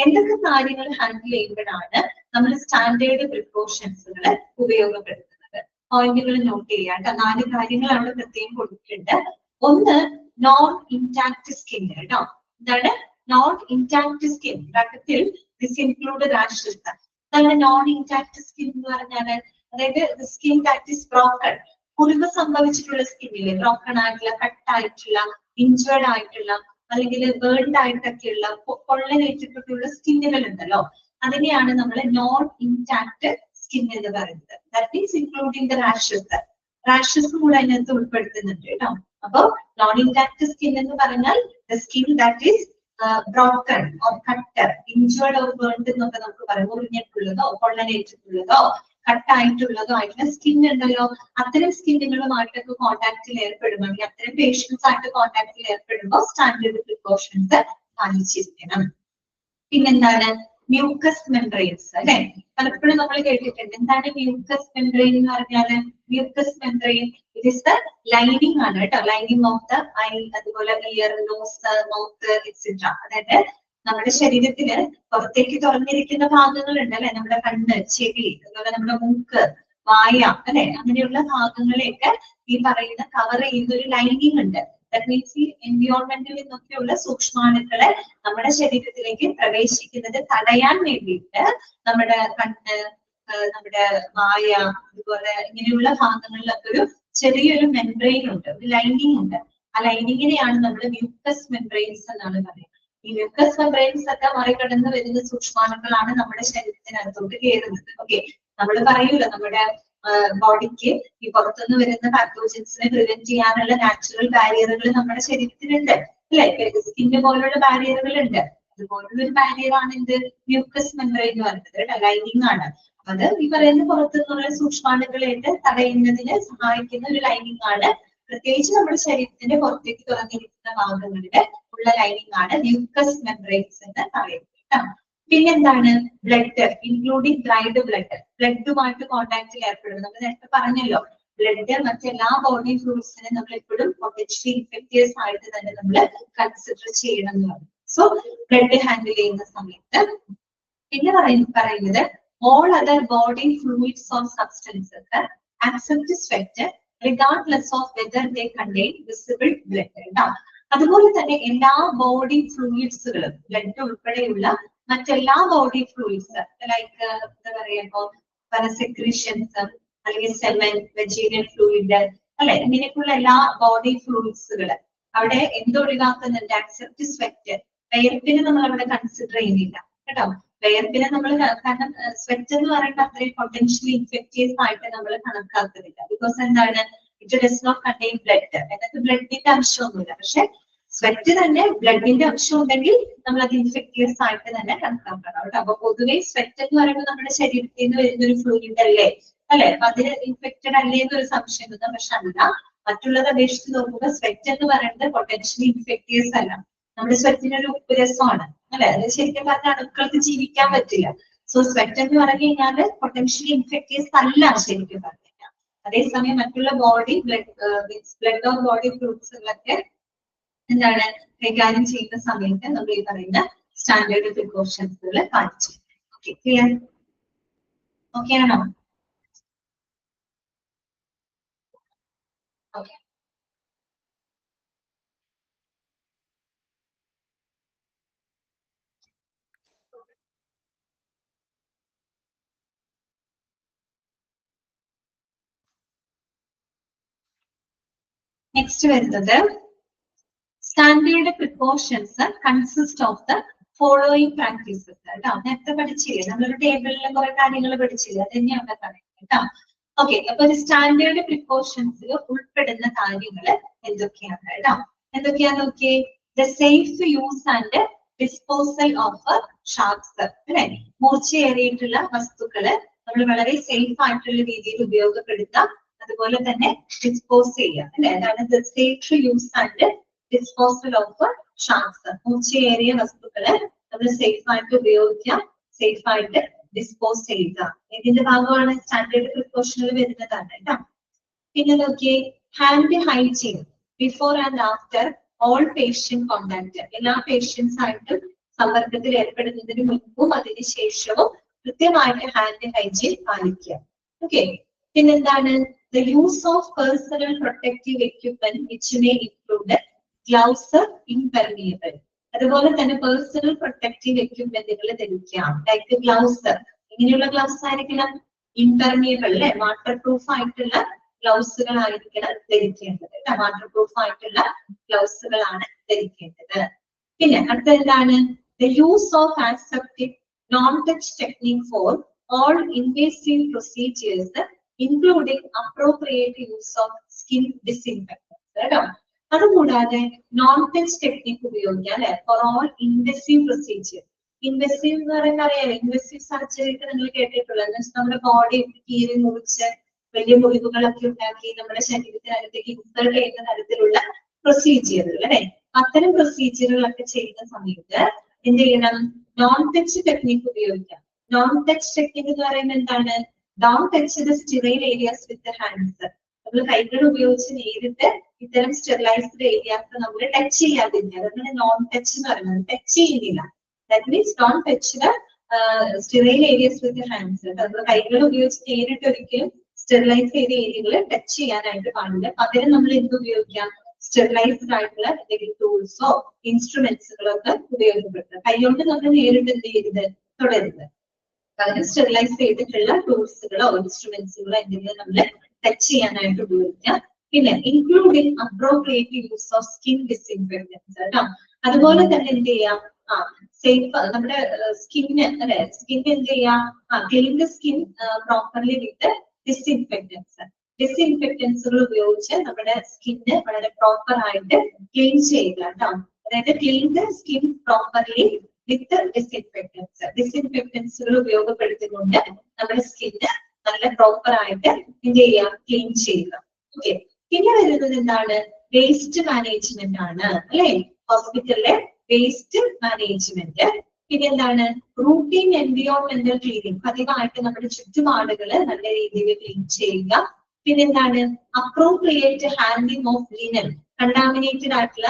എന്തൊക്കെ കാര്യങ്ങൾ ഹാൻഡിൽ ചെയ്യുമ്പോഴാണ് നമ്മൾ സ്റ്റാൻഡേർഡ് പ്രിക്കോഷൻസുകൾ ഉപയോഗപ്പെടുത്തുന്നത്? പോയിന്റുകൾ നോട്ട് ചെയ്യാം. 4 കാര്യങ്ങൾ അവിടെ പ്രത്യേകം കൊടുത്തിട്ടുണ്ട്. ഒന്ന്, നോൺ ഇൻടാക്ട് സ്കിൻ കേട്ടോ. എന്താണ് നോൺ ഇൻടാക്ട് സ്കിൻ? ബ്രാക്കറ്റിൽ ദിസ് ഇൻക്ലൂഡ് റാഷസ്. അതാണ് നോൺ ഇൻടാക്ട് സ്കിൻ എന്ന് പറഞ്ഞാല്, അതായത് സ്കിൻ ദാറ്റ് ഇസ് ബ്രോക്കൺ. മുറിവ് സംഭവിച്ചിട്ടുള്ള സ്കിന്നില്ലേ, ബ്രോക്കൺ ആയിട്ടുള്ള, കട്ടായിട്ടുള്ള, ഇഞ്ചേർഡ് ആയിട്ടുള്ള, അല്ലെങ്കിൽ ബേൺഡ് ആയിട്ടൊക്കെയുള്ള, പൊള്ളലേറ്റിട്ടുള്ള സ്കിന്നുകൾ ഉണ്ടല്ലോ, അതിനെയാണ് നമ്മൾ നോൺ ഇൻടാക്ട് സ്കിൻ എന്ന് പറയുന്നത്. That means including the rashes. Rashes കൂടെ അതിനകത്ത് ഉൾപ്പെടുത്തുന്നുണ്ട് കേട്ടോ. അപ്പൊ നോൺ ഇൻടാക്ട് സ്കിൻ എന്ന് പറഞ്ഞാൽ the skin that is broken or cut or, injured or burned എന്നൊക്കെ നമുക്ക് പറയാം. മുറിഞ്ഞിട്ടുള്ളതോ പൊള്ളലേറ്റിട്ടുള്ളതോ കട്ടായിട്ടുള്ളതോ ആയിട്ടുള്ള സ്കിൻ ഉണ്ടല്ലോ, അത്തരം സ്കിന്നുകളുമായിട്ടൊക്കെ കോൺടാക്റ്റിൽ ഏർപ്പെടുമ്പോൾ, അത്തരം പേഷ്യൻസ് ആയിട്ട് കോൺടാക്റ്റിൽ ഏർപ്പെടുമ്പോൾ സ്റ്റാൻഡേർഡ് പ്രിക്കോഷൻസ് പാലിച്ചിരിക്കണം. പിന്നെന്താണ് മ്യൂക്കസ് മെംബ്രെയിൻസ് അല്ലെ? പലപ്പോഴും നമ്മൾ കേട്ടിട്ടുണ്ട്. എന്താണ് മ്യൂക്കസ് മെംബ്രെയിൻ എന്ന് പറഞ്ഞാല്? Mucus membrane it is the lining ആണ് കേട്ടോ. ലൈനിങ് ഓഫ് ദ ഐ, അതുപോലെ ഇയർ, നോസ്, മൗത്ത് എക്സെട്ര. അതായത് നമ്മുടെ ശരീരത്തില് പുറത്തേക്ക് തുറന്നിരിക്കുന്ന ഭാഗങ്ങളുണ്ട് അല്ലെ, നമ്മുടെ കണ്ണ്, ചെവി, അതുപോലെ നമ്മുടെ മൂക്ക്, വായ അല്ലെ, അങ്ങനെയുള്ള ഭാഗങ്ങളെയൊക്കെ ഈ പറയുന്ന കവർ ചെയ്യുന്ന ഒരു ലൈനിങ് ഉണ്ട്. ദാറ്റ് മീൻസ് ഈ എൻവിയോൺമെന്റിൽ നിന്നൊക്കെയുള്ള സൂക്ഷ്മാണുക്കളെ നമ്മുടെ ശരീരത്തിലേക്ക് പ്രവേശിക്കുന്നത് തടയാൻ വേണ്ടിയിട്ട് നമ്മുടെ കണ്ണ്, നമ്മുടെ വായ, അതുപോലെ ഇങ്ങനെയുള്ള ഭാഗങ്ങളിലൊക്കെ ഒരു ചെറിയൊരു മെംബ്രെയിൻ ഉണ്ട്, ഒരു ലൈനിങ് ഉണ്ട്. ആ ലൈനിങ്ങിനെയാണ് നമ്മൾ മ്യൂക്കസ് മെംബ്രെയിൻസ് എന്നാണ് പറയുന്നത്. ഈ മ്യൂക്കസ് മെംബ്രെയിൻസ് ഒക്കെ മറികടന്ന് വരുന്ന സൂക്ഷ്മാണുക്കളാണ് നമ്മുടെ ശരീരത്തിനകത്തോട്ട് കയറുന്നത്. ഓക്കെ, നമ്മൾ പറയൂല നമ്മുടെ ബോഡിക്ക് ഈ പുറത്തുനിന്ന് വരുന്ന പാത്തോജൻസിനെ പ്രിവെന്റ് ചെയ്യാനുള്ള നാച്ചുറൽ ബാരിയറുകൾ നമ്മുടെ ശരീരത്തിലുണ്ട് അല്ലെ? സ്കിന്ന് പോലുള്ള ബാരിയറുകൾ ഉണ്ട്. അതുപോലുള്ള ഒരു ബാരിയർ ആണ് എന്ത്? മ്യൂക്കസ് മെംബ്രെയിൻ എന്ന് പറയുന്നത്. ലൈനിങ് ആണ്. അത് ഈ പറയുന്ന പുറത്തുനിന്നുള്ള സൂക്ഷ്മാണുക്കളായിട്ട് തടയുന്നതിന് സഹായിക്കുന്ന ഒരു ലൈനിങ് ആണ്. പ്രത്യേകിച്ച് നമ്മുടെ ശരീരത്തിന്റെ പുറത്തേക്ക് തുറന്നിരിക്കുന്ന ഭാഗങ്ങളിൽ ഉള്ള ലൈനിങ് ആണ് മ്യൂക്കസ് മെംബ്രെയിൻസ് എന്ന് പറയുന്നത്. പിന്നെന്താണ്? Blood, including dried blood. ബ്ലഡുമായിട്ട് കോൺടാക്റ്റിൽ ഏർപ്പെടുന്നത്. നമ്മൾ നേരത്തെ പറഞ്ഞല്ലോ, ബ്ലഡ് മറ്റെല്ലാ ബോഡി ഫ്ലൂയിഡ്സിനെ നമ്മൾ എപ്പോഴും പൊട്ടൻഷ്യലി ഇൻഫെക്റ്റിയസ് ആയിട്ട് തന്നെ നമ്മൾ കൺസിഡർ ചെയ്യണം എന്ന് പറഞ്ഞു. സോ ബ്ലഡ് ഹാൻഡിൽ ചെയ്യുന്ന സമയത്ത് പിന്നെ പറയുന്നത് all other body fluids or substances accept sweat regardless of whether they contain visible blood. അതുപോലെ തന്നെ എല്ലാ ബോഡി ഫ്ലൂയിഡ്സുകളും, ബ്ലഡ് ഉൾപ്പെടെയുള്ള മറ്റെല്ലാ ബോഡി ഫ്ലൂയിഡ്സ് ലൈക്ക് എന്താ പറയുമ്പോ പല സെക്രീഷൻസ് അല്ലെങ്കിൽ സെമൻ, വെജീനിയൽ ഫ്ലൂയിഡ് അല്ലെ, ഇങ്ങനെയൊക്കെയുള്ള എല്ലാ ബോഡി ഫ്ലൂയിഡ്സുകള് അവിടെ എന്തൊഴിവാക്കുന്നുണ്ട്? Accept sweat. വിയർപ്പിനെ നമ്മൾ അവിടെ കൺസിഡർ ചെയ്യുന്നില്ല കേട്ടോ. വിയർപ്പിനെ നമ്മൾ, കാരണം സ്വെറ്റ് എന്ന് പറയുമ്പോൾ അത്രയും പൊട്ടൻഷ്യലി ഇൻഫെക്റ്റീവ് ആയിട്ട് നമ്മൾ കണക്കാക്കുന്നില്ല. ബിക്കോസ് എന്താണ്? It does not contain blood. അതിനകത്ത് ബ്ലഡിന്റെ അംശമൊന്നുമില്ല. പക്ഷെ സ്വെറ്റ് തന്നെ ബ്ലഡിന്റെ അംശം ഉണ്ടെങ്കിൽ നമ്മൾ അത് ഇൻഫെക്റ്റീവ്സ് ആയിട്ട് തന്നെ കണക്കാക്കണം കേട്ടോ. അപ്പൊ പൊതുവെ സ്വെറ്റ് എന്ന് പറയുമ്പോൾ നമ്മുടെ ശരീരത്തിൽ നിന്ന് വരുന്ന ഒരു ഫ്ലൂയിഡ് അല്ലേ അല്ലെ? അപ്പൊ അതിന് ഇൻഫെക്റ്റഡ് അല്ലേ എന്നൊരു സംശയം തോന്നാം. പക്ഷെ അല്ല, മറ്റുള്ളത് അപേക്ഷിച്ച് നോക്കുമ്പോൾ സ്വെറ്റ് എന്ന് പറയുന്നത് പൊട്ടൻഷ്യലി ഇൻഫെക്റ്റീവ്സ് അല്ല. നമ്മുടെ സ്വെറ്റിനൊരു ഉപ്പ് രസമാണ് അല്ലെ? അത് ശരിക്കും പറഞ്ഞാൽ അണുക്കൾക്ക് ജീവിക്കാൻ പറ്റില്ല. സോ സ്വെറ്റ് എന്ന് പറഞ്ഞു കഴിഞ്ഞാൽ പൊട്ടൻഷ്യലി ഇൻഫെക്റ്റീവ്സ് അല്ല ശരിക്കും പറഞ്ഞാൽ. അതേസമയം മറ്റുള്ള ബോഡി ബ്ലഡ് ഓർ ബോഡി ഫ്ലൂയിഡ്സുകളൊക്കെ എന്താണ് കൈകാര്യം ചെയ്യുന്ന സമയത്ത് നമ്മൾ ഈ പറയുന്ന സ്റ്റാൻഡേർഡ് പ്രിക്കോഷൻസുകൾ പാലിച്ചു. Okay, clear? ഓക്കെ ആണോ? ഓക്കെ. നെക്സ്റ്റ് വരുന്നത് standard precautions consist of the following practices. കേട്ടോ, നേരത്തെ പഠിച്ചില്ലേ, നമ്മളൊരു ടേബിളിൽ കുറെ കാര്യങ്ങൾ പഠിച്ചില്ലേ, അത് തന്നെയാണ് പറയുന്നത് കേട്ടോ. ഓക്കെ, അപ്പൊ ഒരു സ്റ്റാൻഡേർഡ് പ്രിക്കോഷൻസിൽ ഉൾപ്പെടുന്ന കാര്യങ്ങൾ എന്തൊക്കെയാണ് കേട്ടോ? എന്തൊക്കെയാന്ന് നോക്കിയേ. The safe use and disposal of sharps. അല്ലെ, മൂർച്ചയേറിയിട്ടുള്ള വസ്തുക്കള് നമ്മൾ വളരെ സേഫ് ആയിട്ടുള്ള രീതിയിൽ ഉപയോഗപ്പെടുത്താം, അതുപോലെ തന്നെ ഡിസ്പോസ് ചെയ്യാം. അല്ലെ, അതാണ് safe use and disposal of sharps. മൂർച്ചയേറിയ വസ്തുക്കള് നമ്മൾ സേഫ് ആയിട്ട് ഉപയോഗിക്കാം, സേഫ് ആയിട്ട് ഡിസ്പോസ് ചെയ്യുക. ഇതിന്റെ ഭാഗമാണ് സ്റ്റാൻഡേർഡ് പ്രിക്കോഷനിൽ വരുന്നതാണ് കേട്ടോ. പിന്നെ നോക്കിയേ, hand hygiene before and after all patient contact. എല്ലാ പേഷ്യൻസ് ആയിട്ടും സമ്പർക്കത്തിൽ ഏർപ്പെടുന്നതിന് മുൻപും അതിന് ശേഷവും കൃത്യമായിട്ട് ഹാൻഡ് ഹൈജീൻ പാലിക്കുക. ഓക്കെ, പിന്നെന്താണ്? The use of personal protective equipment which may include gloves, impermeable. അതുപോലെ തന്നെ പേഴ്സണൽ പ്രൊട്ടക്റ്റീവ് എക്യുപ്മെന്റുകൾ ധരിക്കാം. ലൈക്ക് ഗ്ലൗസ്, ഇങ്ങനെയുള്ള ഗ്ലൗസ് ആയിരിക്കണം. ഇംപെർമിയബിൾ അല്ലെ, വാട്ടർ പ്രൂഫ് ആയിട്ടുള്ള ഗ്ലൗസുകൾ ആയിരിക്കണം ധരിക്കേണ്ടത്. വാട്ടർ പ്രൂഫ് ആയിട്ടുള്ള ഗ്ലൗസുകളാണ് ധരിക്കേണ്ടത്. പിന്നെ അടുത്ത എന്താണ്? The use of aseptic non touch technique for all invasive procedures including appropriate use of skin disinfectants. കേട്ടോ, അതുകൂടാതെ നോൺ ടച്ച് ടെക്നിക് ഉപയോഗിക്കാം അല്ലെ, for all invasive procedure. Invasive എന്ന് പറയുന്നത് അറിയാലോ, ഇൻവെസീവ് സർജറി ഒക്കെ നിങ്ങൾ കേട്ടിട്ടുള്ളത് നമ്മുടെ ബോഡി കീറി മുറിച്ച് വലിയ മുറിവുകളൊക്കെ ഉണ്ടാക്കി നമ്മുടെ ശരീരത്തിനകത്തേക്ക് ഇൻസേർട്ട് ചെയ്യുന്ന തരത്തിലുള്ള പ്രൊസീജിയറുകൾ അല്ലെ. അത്തരം പ്രൊസീജിയറുകളൊക്കെ ചെയ്യുന്ന സമയത്ത് എന്ത് ചെയ്യണം? നോൺ ടച്ച് ടെക്നിക് ഉപയോഗിക്കാം. നോൺ ടച്ച് ടെക്നിക് എന്ന് പറയുന്നത് എന്താണ്? Don't touch the sterile areas with hands. നമ്മൾ കൈകൾ ഉപയോഗിച്ച് നേരിട്ട് ഇത്തരം സ്റ്റെറിലൈസ്ഡ് ഏരിയാസ് നമ്മൾ ടച്ച് ചെയ്യാതിരിക്കുക. അതാണ് നോൺ ടച്ച് എന്ന് പറയുന്നത്. ടച്ച് ചെയ്യുന്നില്ല. That means don't touch the sterile areas with hands. നമ്മൾ കൈകൾ ഉപയോഗിച്ച് നേരിട്ട് ഒരിക്കലും സ്റ്റെറിലൈസ് ചെയ്ത ഏരിയകൾ ടച്ച് ചെയ്യാനായിട്ട് പാടില്ല. പകരം നമ്മൾ എന്ത് ഉപയോഗിക്കാം? സ്റ്റെറിലൈസ്ഡ് ആയിട്ടുള്ള എന്തെങ്കിലും ടൂൾസോ ഇൻസ്ട്രുമെന്റ്സുകളോ ഒക്കെ ഉപയോഗപ്പെടുത്തുക. കൈകൊണ്ട് നമ്മൾ നേരിട്ട് എന്ത് ചെയ്യരുത്? തുടരുത്. പകരം സ്റ്റെറിലൈസ് ചെയ്തിട്ടുള്ള ടൂൾസുകളോ ഇൻസ്ട്രുമെന്റ്സുകളോ എന്തെങ്കിലും നമ്മൾ ടച്ച് ചെയ്യാനായിട്ട് ഉപയോഗിക്കാം. പിന്നെ including appropriate use of skin disinfectants. കേട്ടോ, അതുപോലെ തന്നെ എന്ത് ചെയ്യാം? സേഫ് നമ്മുടെ സ്കിന്ന് അല്ലെ, സ്കിൻ എന്ത് ചെയ്യാം? Clean the skin properly with disinfectants. ഡിസിൻഫെക്ടൻസുകൾ ഉപയോഗിച്ച് നമ്മുടെ സ്കിന്ന് വളരെ പ്രോപ്പർ ആയിട്ട് ക്ലീൻ ചെയ്യുക. കേട്ടോ, അതായത് clean the skin properly with disinfectants. ഡിസിൻഫെക്ടൻസുകൾ ഉപയോഗപ്പെടുത്തിക്കൊണ്ട് നമ്മുടെ സ്കിന്ന് നല്ല പ്രോപ്പർ ആയിട്ട് എന്ത് ചെയ്യാം? ക്ലീൻ ചെയ്യുക. ഓക്കെ, പിന്നെ വരുന്നത് എന്താണ്? വേസ്റ്റ് മാനേജ്മെന്റ് ആണ് അല്ലെ, ഹോസ്പിറ്റലിലെ വേസ്റ്റ് മാനേജ്മെന്റ്. പിന്നെ എന്താണ്? റൂട്ടീൻ എൻവിയോൺമെന്റൽ ക്ലീനിങ്. പതിവായിട്ട് നമ്മുടെ ചുറ്റുപാടുകള് നല്ല രീതിയിൽ ക്ലീൻ ചെയ്യുക. പിന്നെന്താണ്? Appropriate handling of linen. Contaminated ആയിട്ടുള്ള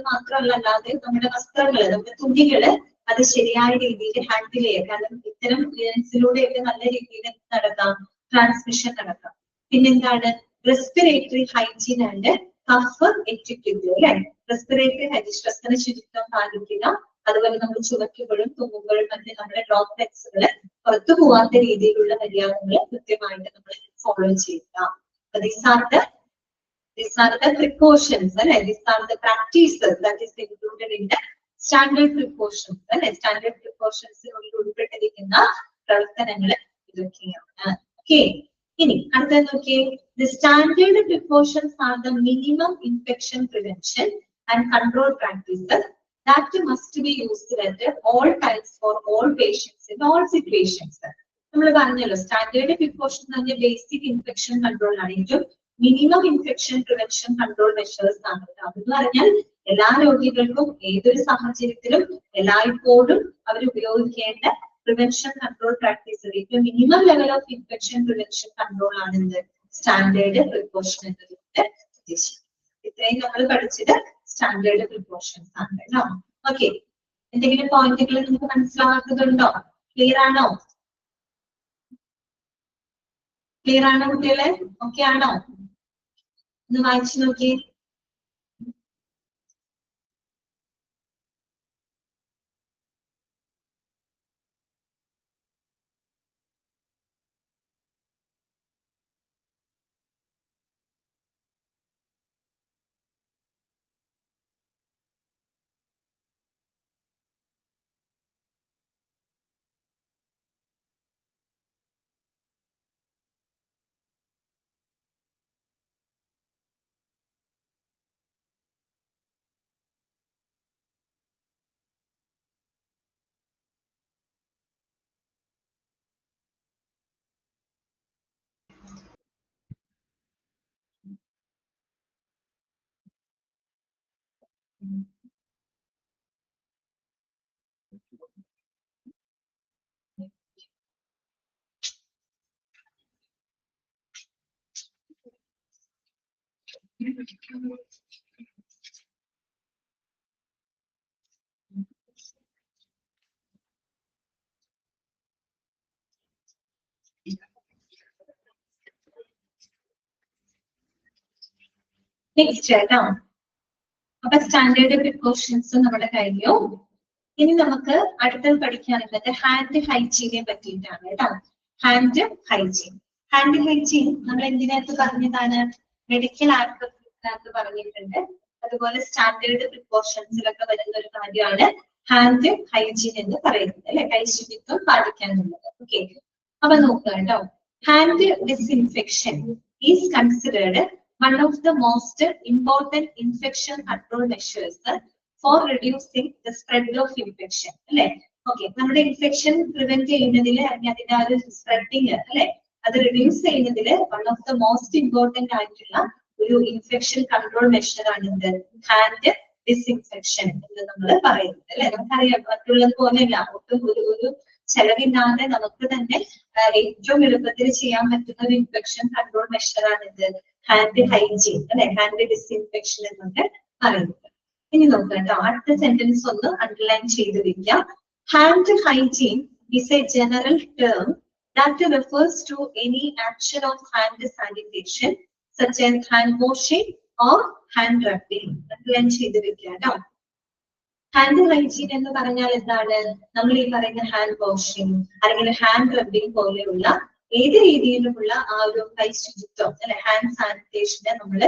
മാത്രമല്ല, അല്ലാതെ നമ്മുടെ വസ്ത്രങ്ങള്, നമ്മുടെ തുണികള് അത് ശരിയായ രീതിയിൽ ഹാൻഡിൽ ചെയ്യുക. കാരണം ഇത്തരം ലിനൻസിലൂടെയൊക്കെ നല്ല രീതിയിൽ നടക്കാം, ട്രാൻസ്മിഷൻ നടക്കാം. പിന്നെന്താണ്? Respiratory hygiene and cough etiquette അല്ലെ. റെസ്പിറേറ്ററി ഹൈജീൻ, ശ്വസന ശുചിത്വം പാലിക്കുക. അതുപോലെ നമ്മൾ ചുമക്കുമ്പോഴും തുമ്മുമ്പോഴും മറ്റേ നമ്മുടെ ഡ്രോപ്ലെറ്റ്സുകള് പുറത്തു പോവാത്ത രീതിയിലുള്ള മര്യാദകൾ കൃത്യമായിട്ട് നമ്മൾ ഫോളോ ചെയ്യുക. These are the precautions, അല്ലെ. These are the practices that is included in the standard precautions, അല്ലെ. സ്റ്റാൻഡേർഡ് പ്രിക്കോഷൻസിനുള്ളിൽ ഉൾപ്പെട്ടിരിക്കുന്ന പ്രവർത്തനങ്ങൾ ഇതൊക്കെയാണ്. ഓക്കെ, ഇനി അടുത്തത് നോക്കിയേ. The standard precautions are the minimum infection prevention and control practices that must be used at all times for all patients in all situations. നമ്മൾ പറഞ്ഞല്ലോ, standard precaution എന്ന് പറഞ്ഞാൽ ബേസിക് ഇൻഫെക്ഷൻ കൺട്രോൾ ആണ്. ഏറ്റവും minimum infection prevention control measures ആണ്. അതെന്ന് പറഞ്ഞാൽ എല്ലാ രോഗികൾക്കും ഏതൊരു സാഹചര്യത്തിലും എല്ലായ്പ്പോഴും അവർ ഉപയോഗിക്കേണ്ട പ്രിവെൻഷൻ കൺട്രോൾ പ്രാക്ടീസ്, ഏറ്റവും minimum level of infection prevention control ആണ് എന്ത് സ്റ്റാൻഡേർഡ് പ്രിക്കോഷൻ എന്നതുകൊണ്ട് ഉദ്ദേശിക്കുന്നത്. ഇത്രയും നമ്മൾ പഠിച്ചത് സ്റ്റാൻഡേർഡ് പ്രിക്കോഷൻസ് ആണ് കേട്ടോ. ഓക്കെ, എന്തെങ്കിലും പോയിന്റുകൾ നിങ്ങൾക്ക് മനസ്സിലാവാത്തതുണ്ടോ? ക്ലിയർ ആണോ? ക്ലിയർ ആണോ കുട്ടികളെ? ഓക്കെ ആണോ? ഒന്ന് വായിച്ചു നോക്കി. നെക്സ്റ്റ് കേട്ടോ. അപ്പൊ സ്റ്റാൻഡേർഡ് പ്രിക്കോഷൻസ് നമ്മുടെ കഴിഞ്ഞു. ഇനി നമുക്ക് അടുത്തത് പഠിക്കാനുള്ളത് ഹാൻഡ് ഹൈജീനെ പറ്റിയിട്ടാണ് കേട്ടോ. Hand hygiene. ഹാൻഡ് ഹൈജീൻ നമ്മൾ എന്തിനകത്ത് പറഞ്ഞതാണ്? മെഡിക്കൽ ആക്ടിനകത്ത് പറഞ്ഞിട്ടുണ്ട്. അതുപോലെ സ്റ്റാൻഡേർഡ് പ്രിക്കോഷൻസിലൊക്കെ വരുന്ന ഒരു കാര്യമാണ് ഹാൻഡ് ഹൈജീൻ എന്ന് പറയുന്നത് അല്ലെ, കൈശുചിത്വം പാലിക്കാനുള്ളത്. ഓക്കെ, അപ്പൊ നോക്കുക കേട്ടോ. Hand disinfection is considered one of the most important infection control measures for reducing the spread of infection. അല്ലെ, ഓക്കെ, നമ്മുടെ ഇൻഫെക്ഷൻ പ്രിവെന്റ് ചെയ്യുന്നതിൽ അതിന്റെ ആ ഒരു സ്പ്രെഡിങ് അല്ലെ അത് റിഡ്യൂസ് ചെയ്യുന്നതിൽ one of the most important ആയിട്ടുള്ള ഒരു ഇൻഫെക്ഷൻ കൺട്രോൾ മെഷർ ആണ് എന്ത് ഹാൻഡ് ഡിസ്ഇൻഫെക്ഷൻ എന്ന് നമ്മൾ പറയുന്നത് അല്ലെ. നമുക്കറിയാം മറ്റുള്ളത് പോലെയല്ല, ഒട്ടും ഒരു ചെലവില്ലാതെ നമുക്ക് തന്നെ ഏറ്റവും എളുപ്പത്തിൽ ചെയ്യാൻ പറ്റുന്ന ഒരു ഇൻഫെക്ഷൻ കൺട്രോൾ മെഷർ ആണ് ഇത് ഹാൻഡ് ഹൈജീൻ അല്ലെ, ഹാൻഡ് ഡിസ്ഇൻഫെക്ഷൻ എന്നൊക്കെ പറയുന്നത്. ഇനി നോക്കാം കേട്ടോ, അടുത്ത സെന്റൻസ് ഒന്ന് അണ്ടർലൈൻ ചെയ്ത് വെക്കാം. Hand hygiene is a general term that refers to any action of hand sanitation such as hand washing or hand rubbing. Underline ചെയ്ത് വെക്കാം കേട്ടോ. ഹാൻഡ് ഹൈജീൻ എന്ന് പറഞ്ഞാൽ എന്താണ്? നമ്മൾ ഈ പറയുന്ന ഹാൻഡ് വാഷിംഗ് അല്ലെങ്കിൽ ഹാൻഡ് റബ്ബിംഗ് പോലെയുള്ള ഏത് രീതിയിലുമുള്ള ആ ഒരു കൈ ശുചിത്വം അല്ലെ, ഹാൻഡ് സാനിറ്റേഷനെ നമ്മൾ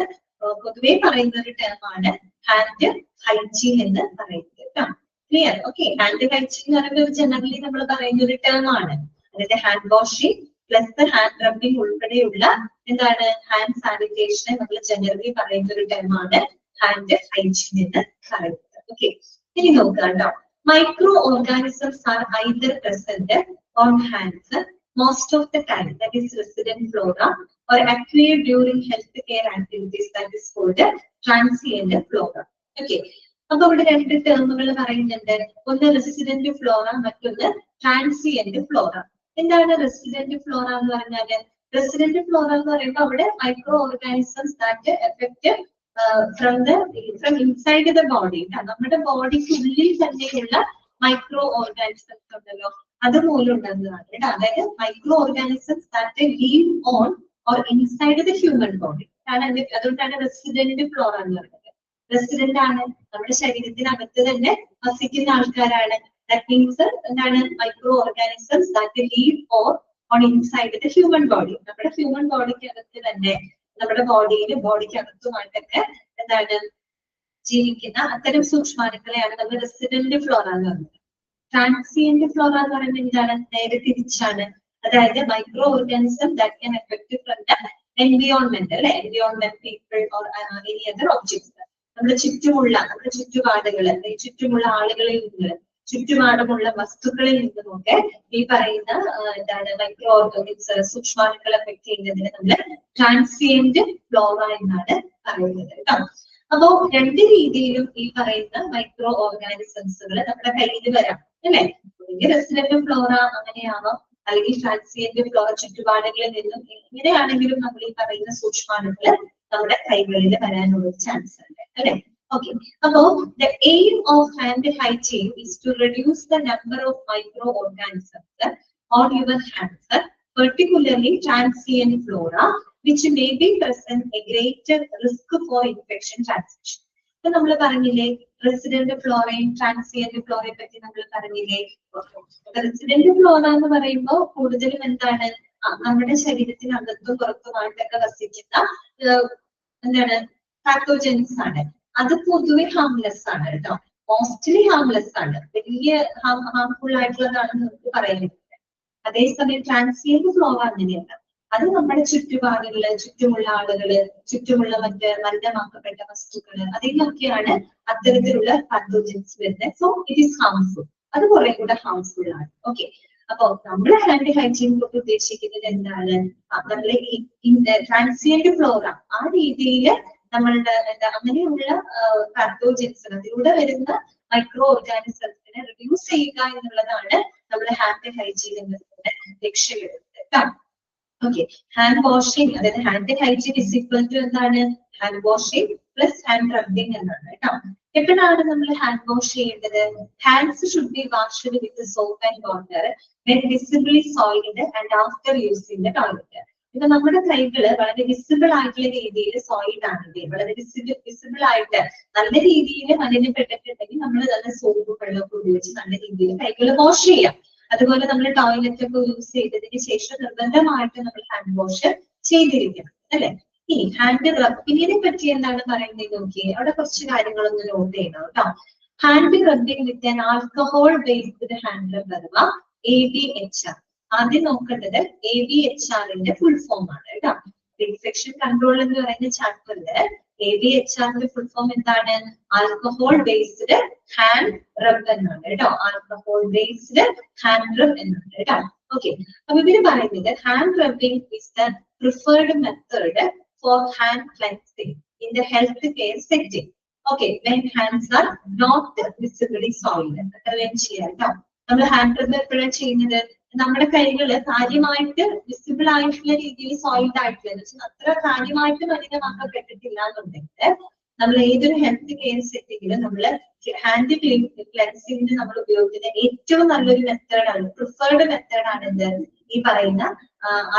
പൊതുവെ പറയുന്ന ഒരു ടേമാണ് ഹാൻഡ് ഹൈജീൻ എന്ന് പറയുന്നത് കേട്ടോ. ക്ലിയർ? ഓക്കെ, ഹാൻഡ് ഹൈജീൻ എന്ന് പറയുന്നത് ജനറലി നമ്മൾ പറയുന്ന ഒരു ടേമാണ്. അതായത് hand washing plus hand rubbing ഉൾപ്പെടെയുള്ള എന്താണ് ഹാൻഡ് സാനിറ്റേഷനെ നമ്മൾ ജനറലി പറയുന്ന ഒരു ടേമാണ് ഹാൻഡ് ഹൈജീൻ എന്ന് പറയുന്നത്. ഓക്കെ, ഇനി നോക്കാം കേട്ടോ. Micro organisms are either present on hands most of the time, that is resident flora, or acquired during healthcare activities, that is called transient flora. Okay, അപ്പൊ ഇവിടെ രണ്ട് ടേമുകൾ പറയുന്നുണ്ട്. ഒന്ന് റെസിഡന്റ് ഫ്ലോറ, മറ്റൊന്ന് ട്രാൻസിയന്റ് ഫ്ലോറ. എന്താണ് റെസിഡന്റ് ഫ്ലോറ എന്ന് പറഞ്ഞാല്? Resident Flora എന്ന് പറയുമ്പോൾ അവിടെ micro organisms that effect from inside the body. നമ്മുടെ ബോഡിക്ക് ഉള്ളിൽ തന്നെയുള്ള മൈക്രോ ഓർഗാനിസംസ് ഉണ്ടല്ലോ, അതുപോലെ ഉണ്ടാകുന്നതാണ് കേട്ടോ. അതായത് micro organisms that leave on or inside the human body. അതുകൊണ്ടാണ് റെസിഡന്റ് ഫ്ലോറ എന്ന് പറയുന്നത്. റെസിഡന്റ് ആണ്, നമ്മുടെ ശരീരത്തിനകത്ത് തന്നെ വസിക്കുന്ന ആൾക്കാരാണ്. ദാറ്റ് മീൻസ് എന്താണ്? Micro organisms that leave on inside the human body. നമ്മുടെ ഹ്യൂമൻ ബോഡിക്കകത്ത് തന്നെ, നമ്മുടെ ബോഡിക്കകത്തുമായിട്ടൊക്കെ എന്താണ് ജീവിക്കുന്ന അത്തരം സൂക്ഷ്മാണുക്കളെയാണ് നമ്മൾ റെസിഡന്റ് ഫ്ലോറ എന്ന് പറയുന്നത്. ട്രാൻസിയന്റ് ഫ്ലോറ എന്ന് പറയുന്നത് എന്താണ്? നേരെ തിരിച്ചാണ്. അതായത് microorganism that can affect from the environment അല്ലെ, environment, people or any other objects. നമ്മുടെ ചുറ്റുപാടുകൾ, ചുറ്റുമുള്ള ആളുകളിൽ നിന്ന്, ചുറ്റുപാടുമുള്ള വസ്തുക്കളിൽ നിന്നുമൊക്കെ ഈ പറയുന്ന എന്താണ് മൈക്രോ ഓർഗാനിസം സൂക്ഷ്മാണുക്കൾ എഫക്ട് ചെയ്യുന്നതിന് നമ്മൾ ട്രാൻസിയന്റ് ഫ്ലോറ എന്നാണ് പറയുന്നത് കേട്ടോ. അപ്പോ രണ്ട് രീതിയിലും ഈ പറയുന്ന മൈക്രോ ഓർഗാനിസംസുകൾ നമ്മുടെ കയ്യിൽ വരാം അല്ലെ? റെസിഡന്റ് ഫ്ലോറ അങ്ങനെയാവാം, അല്ലെങ്കിൽ ട്രാൻസിയന്റ് ഫ്ലോറ ചുറ്റുപാടുകളിൽ നിന്നും എങ്ങനെയാണെങ്കിലും നമ്മൾ ഈ പറയുന്ന സൂക്ഷ്മാണുക്കൾ നമ്മുടെ കൈകളിൽ വരാനുള്ള ചാൻസ് ഉണ്ട് അല്ലെ? Okay, so the aim of hand hygiene is to reduce the number of microorganisms on your hands, particularly transient flora, which may be present a greater risk for infection transmission. So, നമ്മൾ പറഞ്ഞില്ലേ resident ഫ്ലോറയും transient ഫ്ലോറയെ പറ്റി നമ്മൾ പറഞ്ഞില്ലേ. Resident Flora എന്ന് പറയുമ്പോൾ കൂടുതലും എന്താണ്, നമ്മുടെ ശരീരത്തിനകത്തും പുറത്തുമായിട്ടൊക്കെ വസിക്കുന്ന എന്താണ് പാത്തോജൻസ് ആണ്. അത് പൊതുവെ ഹാംലെസ് ആണ് കേട്ടോ, മോസ്റ്റ്ലി ഹാംലെസ് ആണ്, വലിയ ഹാംഫുൾ ആയിട്ടുള്ളതാണെന്ന് നമുക്ക് പറയുന്നത്. അതേസമയം ട്രാൻസിയന്റ് ഫ്ലോറ അങ്ങനെയല്ല, അത് നമ്മുടെ ചുറ്റുപാടുകള്, ചുറ്റുമുള്ള ആളുകള്, ചുറ്റുമുള്ള മറ്റ് മലിനമാക്കപ്പെട്ട വസ്തുക്കള്, അതിലൊക്കെയാണ് അത്തരത്തിലുള്ള പാത്തോജൻസ് വരുന്നത്. സോ ഇറ്റ് ഈസ് ഹാംഫുൾ, അത് കുറെ കൂടെ ഹാംഫുൾ ആണ്. ഓക്കെ, അപ്പൊ നമ്മൾ ഹാൻഡ് ഹൈജീൻ കൊണ്ട് ഉദ്ദേശിക്കുന്നത് എന്താണ്, നമ്മളെ ഈ ട്രാൻസിയന്റ് ഫ്ലോറ ആ രീതിയിൽ നമ്മളുടെ അങ്ങനെയുള്ള പാത്തോജൻസ്, അതിലൂടെ വരുന്ന മൈക്രോ ഓർഗാനിസംസിനെ റിഡ്യൂസ് ചെയ്യുക എന്നുള്ളതാണ് നമ്മുടെ ഹാൻഡ് ഹൈജീൻ എന്നതിന്റെ ലക്ഷ്യമിടുന്നത്. ഓക്കെ, ഹാൻഡ് വാഷിംഗ്, അതായത് hand hygiene is equal to എന്താണ്, hand washing plus hand rubbing എന്നാണ് കേട്ടോ. എപ്പോഴാണ് നമ്മൾ ഹാൻഡ് വാഷ് ചെയ്യേണ്ടത്? Hands should be washed with soap and water when visibly soiled and after using the toilet. ഇപ്പൊ നമ്മുടെ കൈകള് വളരെ വിസിബിൾ ആയിട്ടുള്ള രീതിയിൽ സോയിൽഡ് ആണെങ്കിൽ, വളരെ വിസിബിൾ ആയിട്ട് നല്ല രീതിയിൽ മലിനപ്പെട്ടിട്ടുണ്ടെങ്കിൽ നമ്മൾ നല്ല സോപ്പ് വെള്ളമൊക്കെ ഉപയോഗിച്ച് നല്ല രീതിയിൽ കൈകൾ വാഷ് ചെയ്യാം. അതുപോലെ നമ്മൾ ടോയ്ലറ്റ് ഒക്കെ യൂസ് ചെയ്തതിന് ശേഷം നിർബന്ധമായിട്ട് നമ്മൾ ഹാൻഡ് വാഷ് ചെയ്തിരിക്കണം അല്ലെ? ഇനി ഹാൻഡ് റബ്ബിങ്ങിനെ പറ്റി എന്താണ് പറയുന്നത് നോക്കിയേ, അവിടെ കുറച്ച് കാര്യങ്ങളൊന്ന് നോട്ട് ചെയ്യണം കേട്ടോ. Hand rubbing with an alcohol based hand റബ്ബ് അഥവാ ABHR. ആദ്യം നോക്കേണ്ടത് ABHRന്റെ ഫുൾ ഫോം ആണ് കേട്ടോ. ഇൻഫെക്ഷൻ കൺട്രോൾ എന്ന് പറയുന്ന ചാപ്റ്ററില് ABHRന്റെ ഫുൾ ഫോം എന്താണ്? ആൽക്കഹോൾ ബേസ്ഡ് ഹാൻഡ് റബ്ബ് എന്നാണ് കേട്ടോ. ആൽക്കഹോൾ ബേസ്ഡ് ഹാൻഡ് റബ്ബ് എന്നാണ് കേട്ടോ. ഓക്കെ, അപ്പൊ ഇവര് പറയുന്നത് hand rubbing is the preferred method for hand cleansing in the health care setting. Okay, when hands are not visibly soiled. അത്രയും ചെയ്യാം കേട്ടോ. നമ്മൾ ഹാൻഡ് റബ്ബ് എപ്പോഴാണ് ചെയ്യുന്നത്? നമ്മുടെ കൈകള് കാര്യമായിട്ട് വിസിബിൾ ആയിട്ടുള്ള രീതിയിൽ സോയിൽഡ് ആയിട്ടുള്ള, അത്ര കാര്യമായിട്ട് മലിനമാക്കപ്പെട്ടിട്ടില്ല എന്നുണ്ടെങ്കിൽ നമ്മൾ ഏതൊരു ഹെൽത്ത് കെയർ സെറ്റിങ്ങിലും നമ്മള് ഹാൻഡ് ക്ലെൻസിംഗിന് നമ്മൾ ഉപയോഗിക്കുന്ന ഏറ്റവും നല്ലൊരു മെത്തേഡാണ്, പ്രിഫേർഡ് മെത്തേഡാണ് എന്ത്, ഈ പറയുന്ന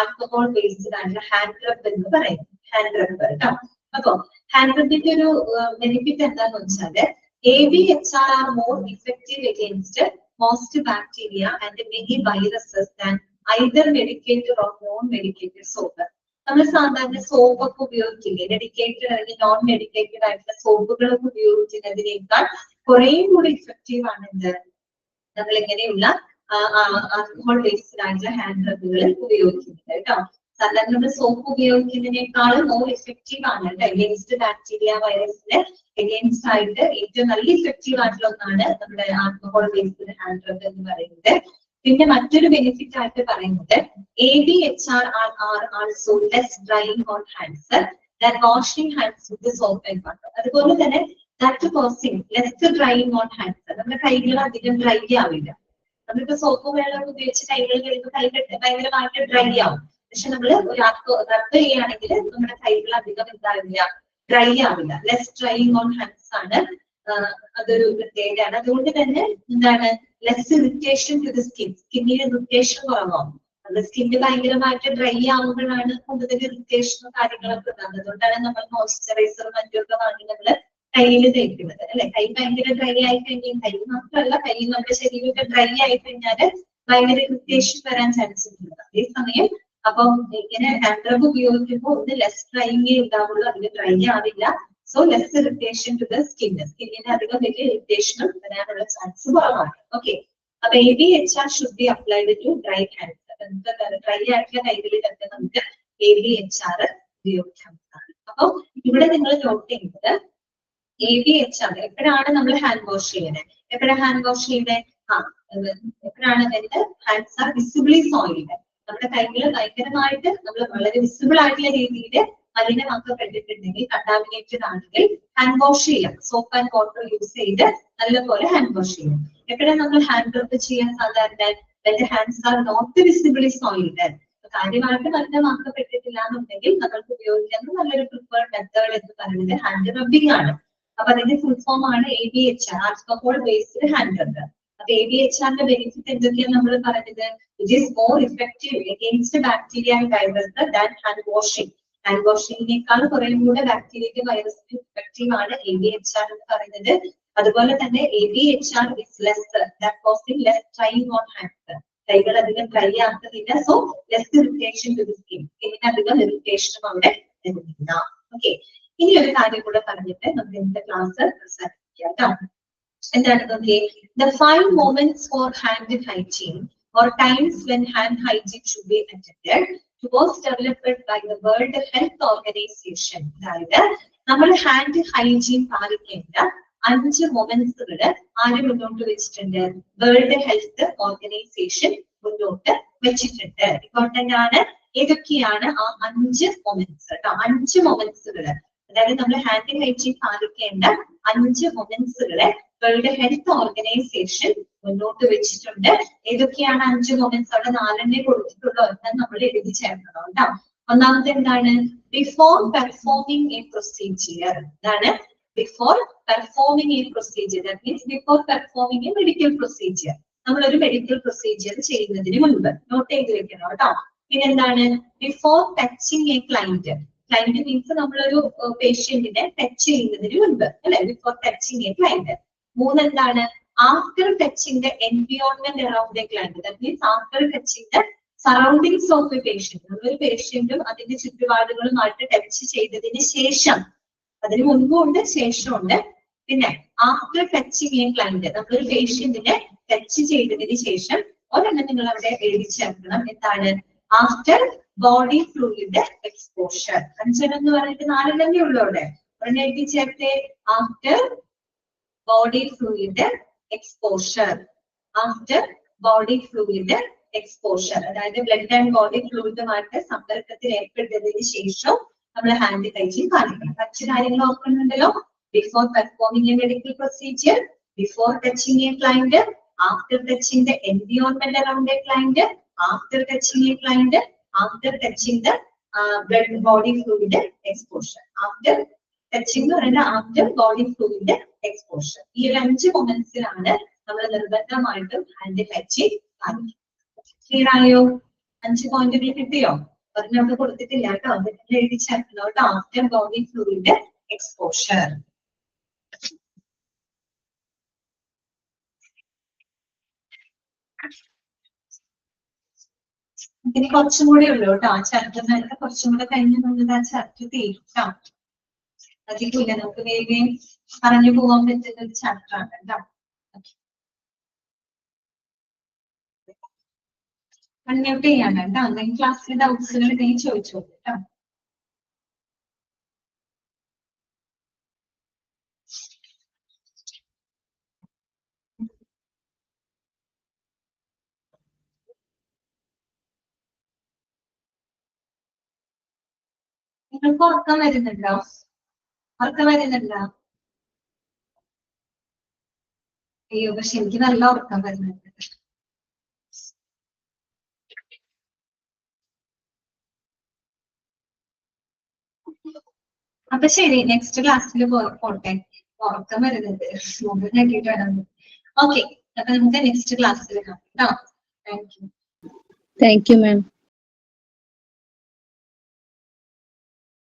ആൽക്കഹോൾ ബേസ്ഡ് ആയിട്ടുള്ള ഹാൻഡ് റബ്ബ് എന്ന് പറയുന്നത്. ഹാൻഡ് റബ്ബ് കേട്ടോ. അപ്പൊ ഹാൻഡ് റബ്ബിന്റെ ഒരു ബെനിഫിറ്റ് എന്താന്ന് വെച്ചാല് ABHR are more effective against most bacteria and many viruses than either medicated or non-medicated soap. നമ്മൾ സാധാരണ സോപ്പ് ഒക്കെ ഉപയോഗിക്കില്ലേ, മെഡിക്കേറ്റഡ് അല്ലെങ്കിൽ നോൺ മെഡിക്കേറ്റഡ് ആയിട്ടുള്ള സോപ്പുകളൊക്കെ ഉപയോഗിക്കുന്നതിനേക്കാൾ കുറെ കൂടി ഇഫക്റ്റീവ് ആണ് എന്ത്, നമ്മൾ ഇങ്ങനെയുള്ള ആൽക്കഹോൾ ബേസ്ഡ് ആയിട്ടുള്ള ഹാൻഡ് റബ്ബുകൾ ഉപയോഗിക്കുന്നത് കേട്ടോ. സാധാരണ നമ്മൾ സോപ്പ് ഉപയോഗിക്കുന്നതിനേക്കാളും മോർ ഇഫക്റ്റീവ് ആണ് കേട്ടോ. എഗെയിൻസ്റ്റ് ബാക്ടീരിയ വൈറസിന് എഗെയിൻസ്റ്റ് ആയിട്ട് ഏറ്റവും നല്ല ഇഫക്റ്റീവ് ആയിട്ടുള്ള ഒന്നാണ് നമ്മുടെ ആൽക്കഹോൾ ബേസ്ഡ് ഹാൻഡ് റബ്ബ് എന്ന് പറയുന്നത്. പിന്നെ മറ്റൊരു ബെനിഫിറ്റ് ആയിട്ട് പറയുന്നത് ABHR are also less drying on hands than washing hands with the soap and water. അതുപോലെ തന്നെ that causing less drying on hands. നമ്മുടെ കൈകൾ അധികം ഡ്രൈ ആവില്ല. നമ്മളിപ്പോ സോപ്പ് വെള്ളം ഉപയോഗിച്ച് കൈകൾ കഴിയുമ്പോൾ കൈ ഭയങ്കരമായിട്ട് ഡ്രൈ ആവും. പക്ഷെ നമ്മൾ റബ്ബ് ചെയ്യുകയാണെങ്കിൽ നമ്മുടെ കൈകൾ അധികം എന്താവില്ല, ഡ്രൈ ആവില്ല. ലെസ് ഡ്രൈയിങ് ഓൺ ഹാൻഡ്സ് ആണ്, അതൊരു പ്രത്യേകതയാണ്. അതുകൊണ്ട് തന്നെ എന്താണ്, less irritation to the skin, സ്കിന്നിന് ഇറിറ്റേഷൻ കുറവാകും. അത് സ്കിന്ന് ഭയങ്കരമായിട്ട് ഡ്രൈ ആവുമ്പോഴാണ് കൂടുതൽ ഇറിറ്റേഷനും കാര്യങ്ങളൊക്കെ ഉണ്ടാകുന്നത്. അതുകൊണ്ടാണ് നമ്മൾ മോയ്സ്ചറൈസറും മറ്റൊക്കെ വാങ്ങി നമ്മള് കയ്യിൽ തേക്കുന്നത് അല്ലെ. കൈ ഭയങ്കര ഡ്രൈ ആയി കഴിഞ്ഞാൽ, കൈ മാത്രമല്ല കൈ നമ്മുടെ ശരീരമൊക്കെ ഡ്രൈ ആയി കഴിഞ്ഞാല് ഭയങ്കര ഇറിറ്റേഷൻ വരാൻ ചാൻസ് ഉണ്ട്. അതേസമയം അപ്പം ഇങ്ങനെ ഹാൻഡ് റബ്ബ് ഉപയോഗിക്കുമ്പോൾ ഒന്ന് ലെസ് ഡ്രൈയിങ്ങേ ഉണ്ടാവുള്ളൂ, അതിന് ഡ്രൈ ആവില്ല. So less irritation to the skin, സ്കിന്നിന് അധികം വലിയ ഇറിറ്റേഷനും വരാനുള്ള ചാൻസ് കുറവാണ്. ഓക്കെ, അപ്പൊ ABHR should be applied to dry hands. Dry ആയിട്ടുള്ള കൈകളിലൊക്കെ നമുക്ക് ABHR ഉപയോഗിക്കാവുന്നതാണ്. അപ്പൊ ഇവിടെ നിങ്ങൾ നോട്ട് ചെയ്യുന്നത് ABHR എപ്പോഴാണ് നമ്മൾ ഹാൻഡ് വാഷ് ചെയ്യുന്നത്, എപ്പോഴാണ് ഹാൻഡ് വാഷ് ചെയ്യുന്നത്, എപ്പോഴാണ് ഹാൻഡ്സ് ആർ വിസിബിളി സോയിൽഡ്. നമ്മുടെ കൈകൾ ഭയങ്കരമായിട്ട് നമ്മൾ വളരെ വിസിബിൾ ആയിട്ടുള്ള രീതിയിൽ മലിനമാക്കപ്പെട്ടിട്ടുണ്ടെങ്കിൽ, കണ്ടാമിനേറ്റഡ് ആണെങ്കിൽ ഹാൻഡ് വാഷ് ചെയ്യാം. സോപ്പ് ആൻഡ് വാട്ടർ യൂസ് ചെയ്ത് നല്ലപോലെ ഹാൻഡ് വാഷ് ചെയ്യാം. എപ്പോഴാണ് നമ്മൾ ഹാൻഡ് റബ്ബ് ചെയ്യാൻ സാധാരണ? when the hands are not visibly soiled. കാര്യമായിട്ട് മലിനമാക്കപ്പെട്ടിട്ടില്ല എന്നുണ്ടെങ്കിൽ നമ്മൾക്ക് ഉപയോഗിക്കുന്ന നല്ലൊരു പ്രിഫേർഡ് മെത്തേഡ് എന്ന് പറയുന്നത് ഹാൻഡ് റബ്ബിംഗ് ആണ്. അപ്പൊ അതിന്റെ ഫുൾ ഫോം ആണ് ABHR, alcohol based hand rub. അപ്പൊ ABHRന്റെ ബെനിഫിറ്റ് എന്തൊക്കെയാണ് നമ്മൾ പറഞ്ഞത്? It is more effective against bacteria and virus than hand washing. Hand വാഷിംഗിനേക്കാൾ കുറയും കൂടെ ബാക്ടീരിയക്ക് വൈറസിന് ഇഫക്റ്റീവ് ആണ് ABHR എന്ന് പറയുന്നത്. അതുപോലെ തന്നെ ABHR is less that causing less drying on hands. കൈകൾ അധികം ഡ്രൈ ആക്കുന്നില്ല. So less irritation to the skin. സ്കിന്നിന് അധികം ഇറിറ്റേഷനും അവിടെ വരുന്നില്ല. ഓക്കെ, ഇനി ഒരു കാര്യം കൂടെ പറഞ്ഞിട്ട് നമുക്ക് ഇന്നത്തെ ക്ലാസ് അവസാനിപ്പിക്കാം. എന്താണ് നോക്കിയേ? The 5 moments for hand hygiene or times when hand hygiene should be attended was developed by the World Health Organization. അതായത് നമ്മൾ ഹാൻഡ് ഹൈജീൻ പാലിക്കേണ്ട 5 മൊമെന്റ്സുകള് ആര് മുന്നോട്ട് വെച്ചിട്ടുണ്ട്? വേൾഡ് ഹെൽത്ത് ഓർഗനൈസേഷൻ മുന്നോട്ട് വെച്ചിട്ടുണ്ട്. ഇമ്പോർട്ടന്റ് ആണ്. ഏതൊക്കെയാണ് ആ 5 മൊമെന്റ്സ് കേട്ടോ? 5 മൊമെന്റ്സുകള്, അതായത് നമ്മൾ ഹാൻഡ് ഹൈജീൻ പാലിക്കേണ്ട 5 മൊമെന്റ്സുകളെ വേൾഡ് ഹെൽത്ത് ഓർഗനൈസേഷൻ മുന്നോട്ട് വെച്ചിട്ടുണ്ട്. ഏതൊക്കെയാണ് 5 മൊമെന്റ്സ്? അവിടെ 4 കൊടുത്തിട്ടുള്ള ഒരെണ്ണം നമ്മൾ എഴുതി ചേർക്കണം കേട്ടോ. ഒന്നാമത്തെ എന്താണ്? Before performing a procedure. എന്താണ്? Before performing a procedure. That means before performing a medical procedure. നമ്മൾ ഒരു മെഡിക്കൽ പ്രൊസീജിയർ ചെയ്യുന്നതിന് മുൻപ് നോട്ട് ചെയ്ത് വെക്കണം കേട്ടോ. പിന്നെ എന്താണ്? Before touching a client. Client means നമ്മളൊരു പേഷ്യന്റിനെ ടച്ച് ചെയ്യുന്നതിന് മുൻപ് അല്ലെ? Before touching a client. 3 എന്താണ്? After touching the environment around a client. That means after touching the surroundings of A patient. നമ്മളൊരു പേഷ്യന്റും അതിന്റെ ചുറ്റുപാടുകളുമായിട്ട് ടച്ച് ചെയ്തതിന് ശേഷം, അതിന് മുൻപും ഉണ്ട് ശേഷവും ഉണ്ട്. പിന്നെ ആഫ്റ്റർ ടച്ചിങ് എ ക്ലൈന്റ്, നമ്മളൊരു പേഷ്യന്റിനെ ടച്ച് ചെയ്തതിന് ശേഷം ഒരെണ്ണം നിങ്ങൾ അവിടെ എഴുതി ചേർക്കണം. എന്താണ്? After body fluid exposure. 5 എന്ന് പറഞ്ഞിട്ട് 4 തന്നെ ഉള്ളൂ അവിടെ. ഒരെണ്ണം എഴുതി ചേർത്തേ. After body fluid exposure. After body fluid exposure, അതായത് ബ്ലഡ് ആൻഡ് ബോഡി ഫ്ലൂയിഡുമായിട്ട് സമ്പർക്കത്തിൽ ഏർപ്പെട്ടതിന് ശേഷം നമ്മൾ ഹാൻഡ് ഹൈജീൻ പാലിക്കണം. 5 കാര്യങ്ങൾ ഓർക്കുന്നുണ്ടല്ലോ. Before performing a medical procedure, before touching a client, after touching the environment around a client, after touching a client, after touching the blood body fluid exposure. After touching എന്ന് പറയുന്നത് after body fluid exposure. ഈ ഒരു 5 മൊമെന്റ്സിലാണ് നമ്മൾ നിർബന്ധമായിട്ടും hand hygiene പാലിക്കുന്നത്. Clear ആയോ? 5 പോയിന്റുകൾ കിട്ടിയോ? ഒരെണ്ണം അവിടെ കൊടുത്തിട്ടില്ല കേട്ടോ. അതിൽ എഴുതി ചേർക്കണം കേട്ടോ. After body fluid exposure. ഇനി കുറച്ചും കൂടെ ഉള്ളൂ കേട്ടോ. ആ ചാപ്റ്റർ കുറച്ചും കൂടെ കഴിഞ്ഞ് നമ്മൾ ആ ചാപ്റ്റർ തീരും കേട്ടോ. അധികമില്ല, നമുക്ക് വേഗം പറഞ്ഞു പോകാൻ പറ്റുന്ന ഒരു ചാപ്റ്റർ ആണ് കേട്ടോ. അൺമ്യൂട്ട് ചെയ്യാണ് കേട്ടോ. എന്തെങ്കിലും ക്ലാസ്സിൽ ഡൗട്ട്സുകൾ ഉണ്ടെങ്കിൽ ചോദിച്ചോളൂ കേട്ടോ. നിങ്ങൾക്ക് ഉറക്കം വരുന്നുണ്ടോ? ഉറക്കം വരുന്നുണ്ടോ? അയ്യോ, പക്ഷെ എനിക്ക് നല്ല ഉറക്കം വരുന്നുണ്ട്. അപ്പൊ ശരി, നെക്സ്റ്റ് ക്ലാസ്സിൽ പോട്ടെ. ഉറക്കം വരുന്നുണ്ട്. നോക്കിയിട്ട് വേണം. ഓക്കെ, അപ്പൊ നമുക്ക് നെക്സ്റ്റ് ക്ലാസ്സിൽ കാണാം കേട്ടോ. Thank you. Thank you ma'am.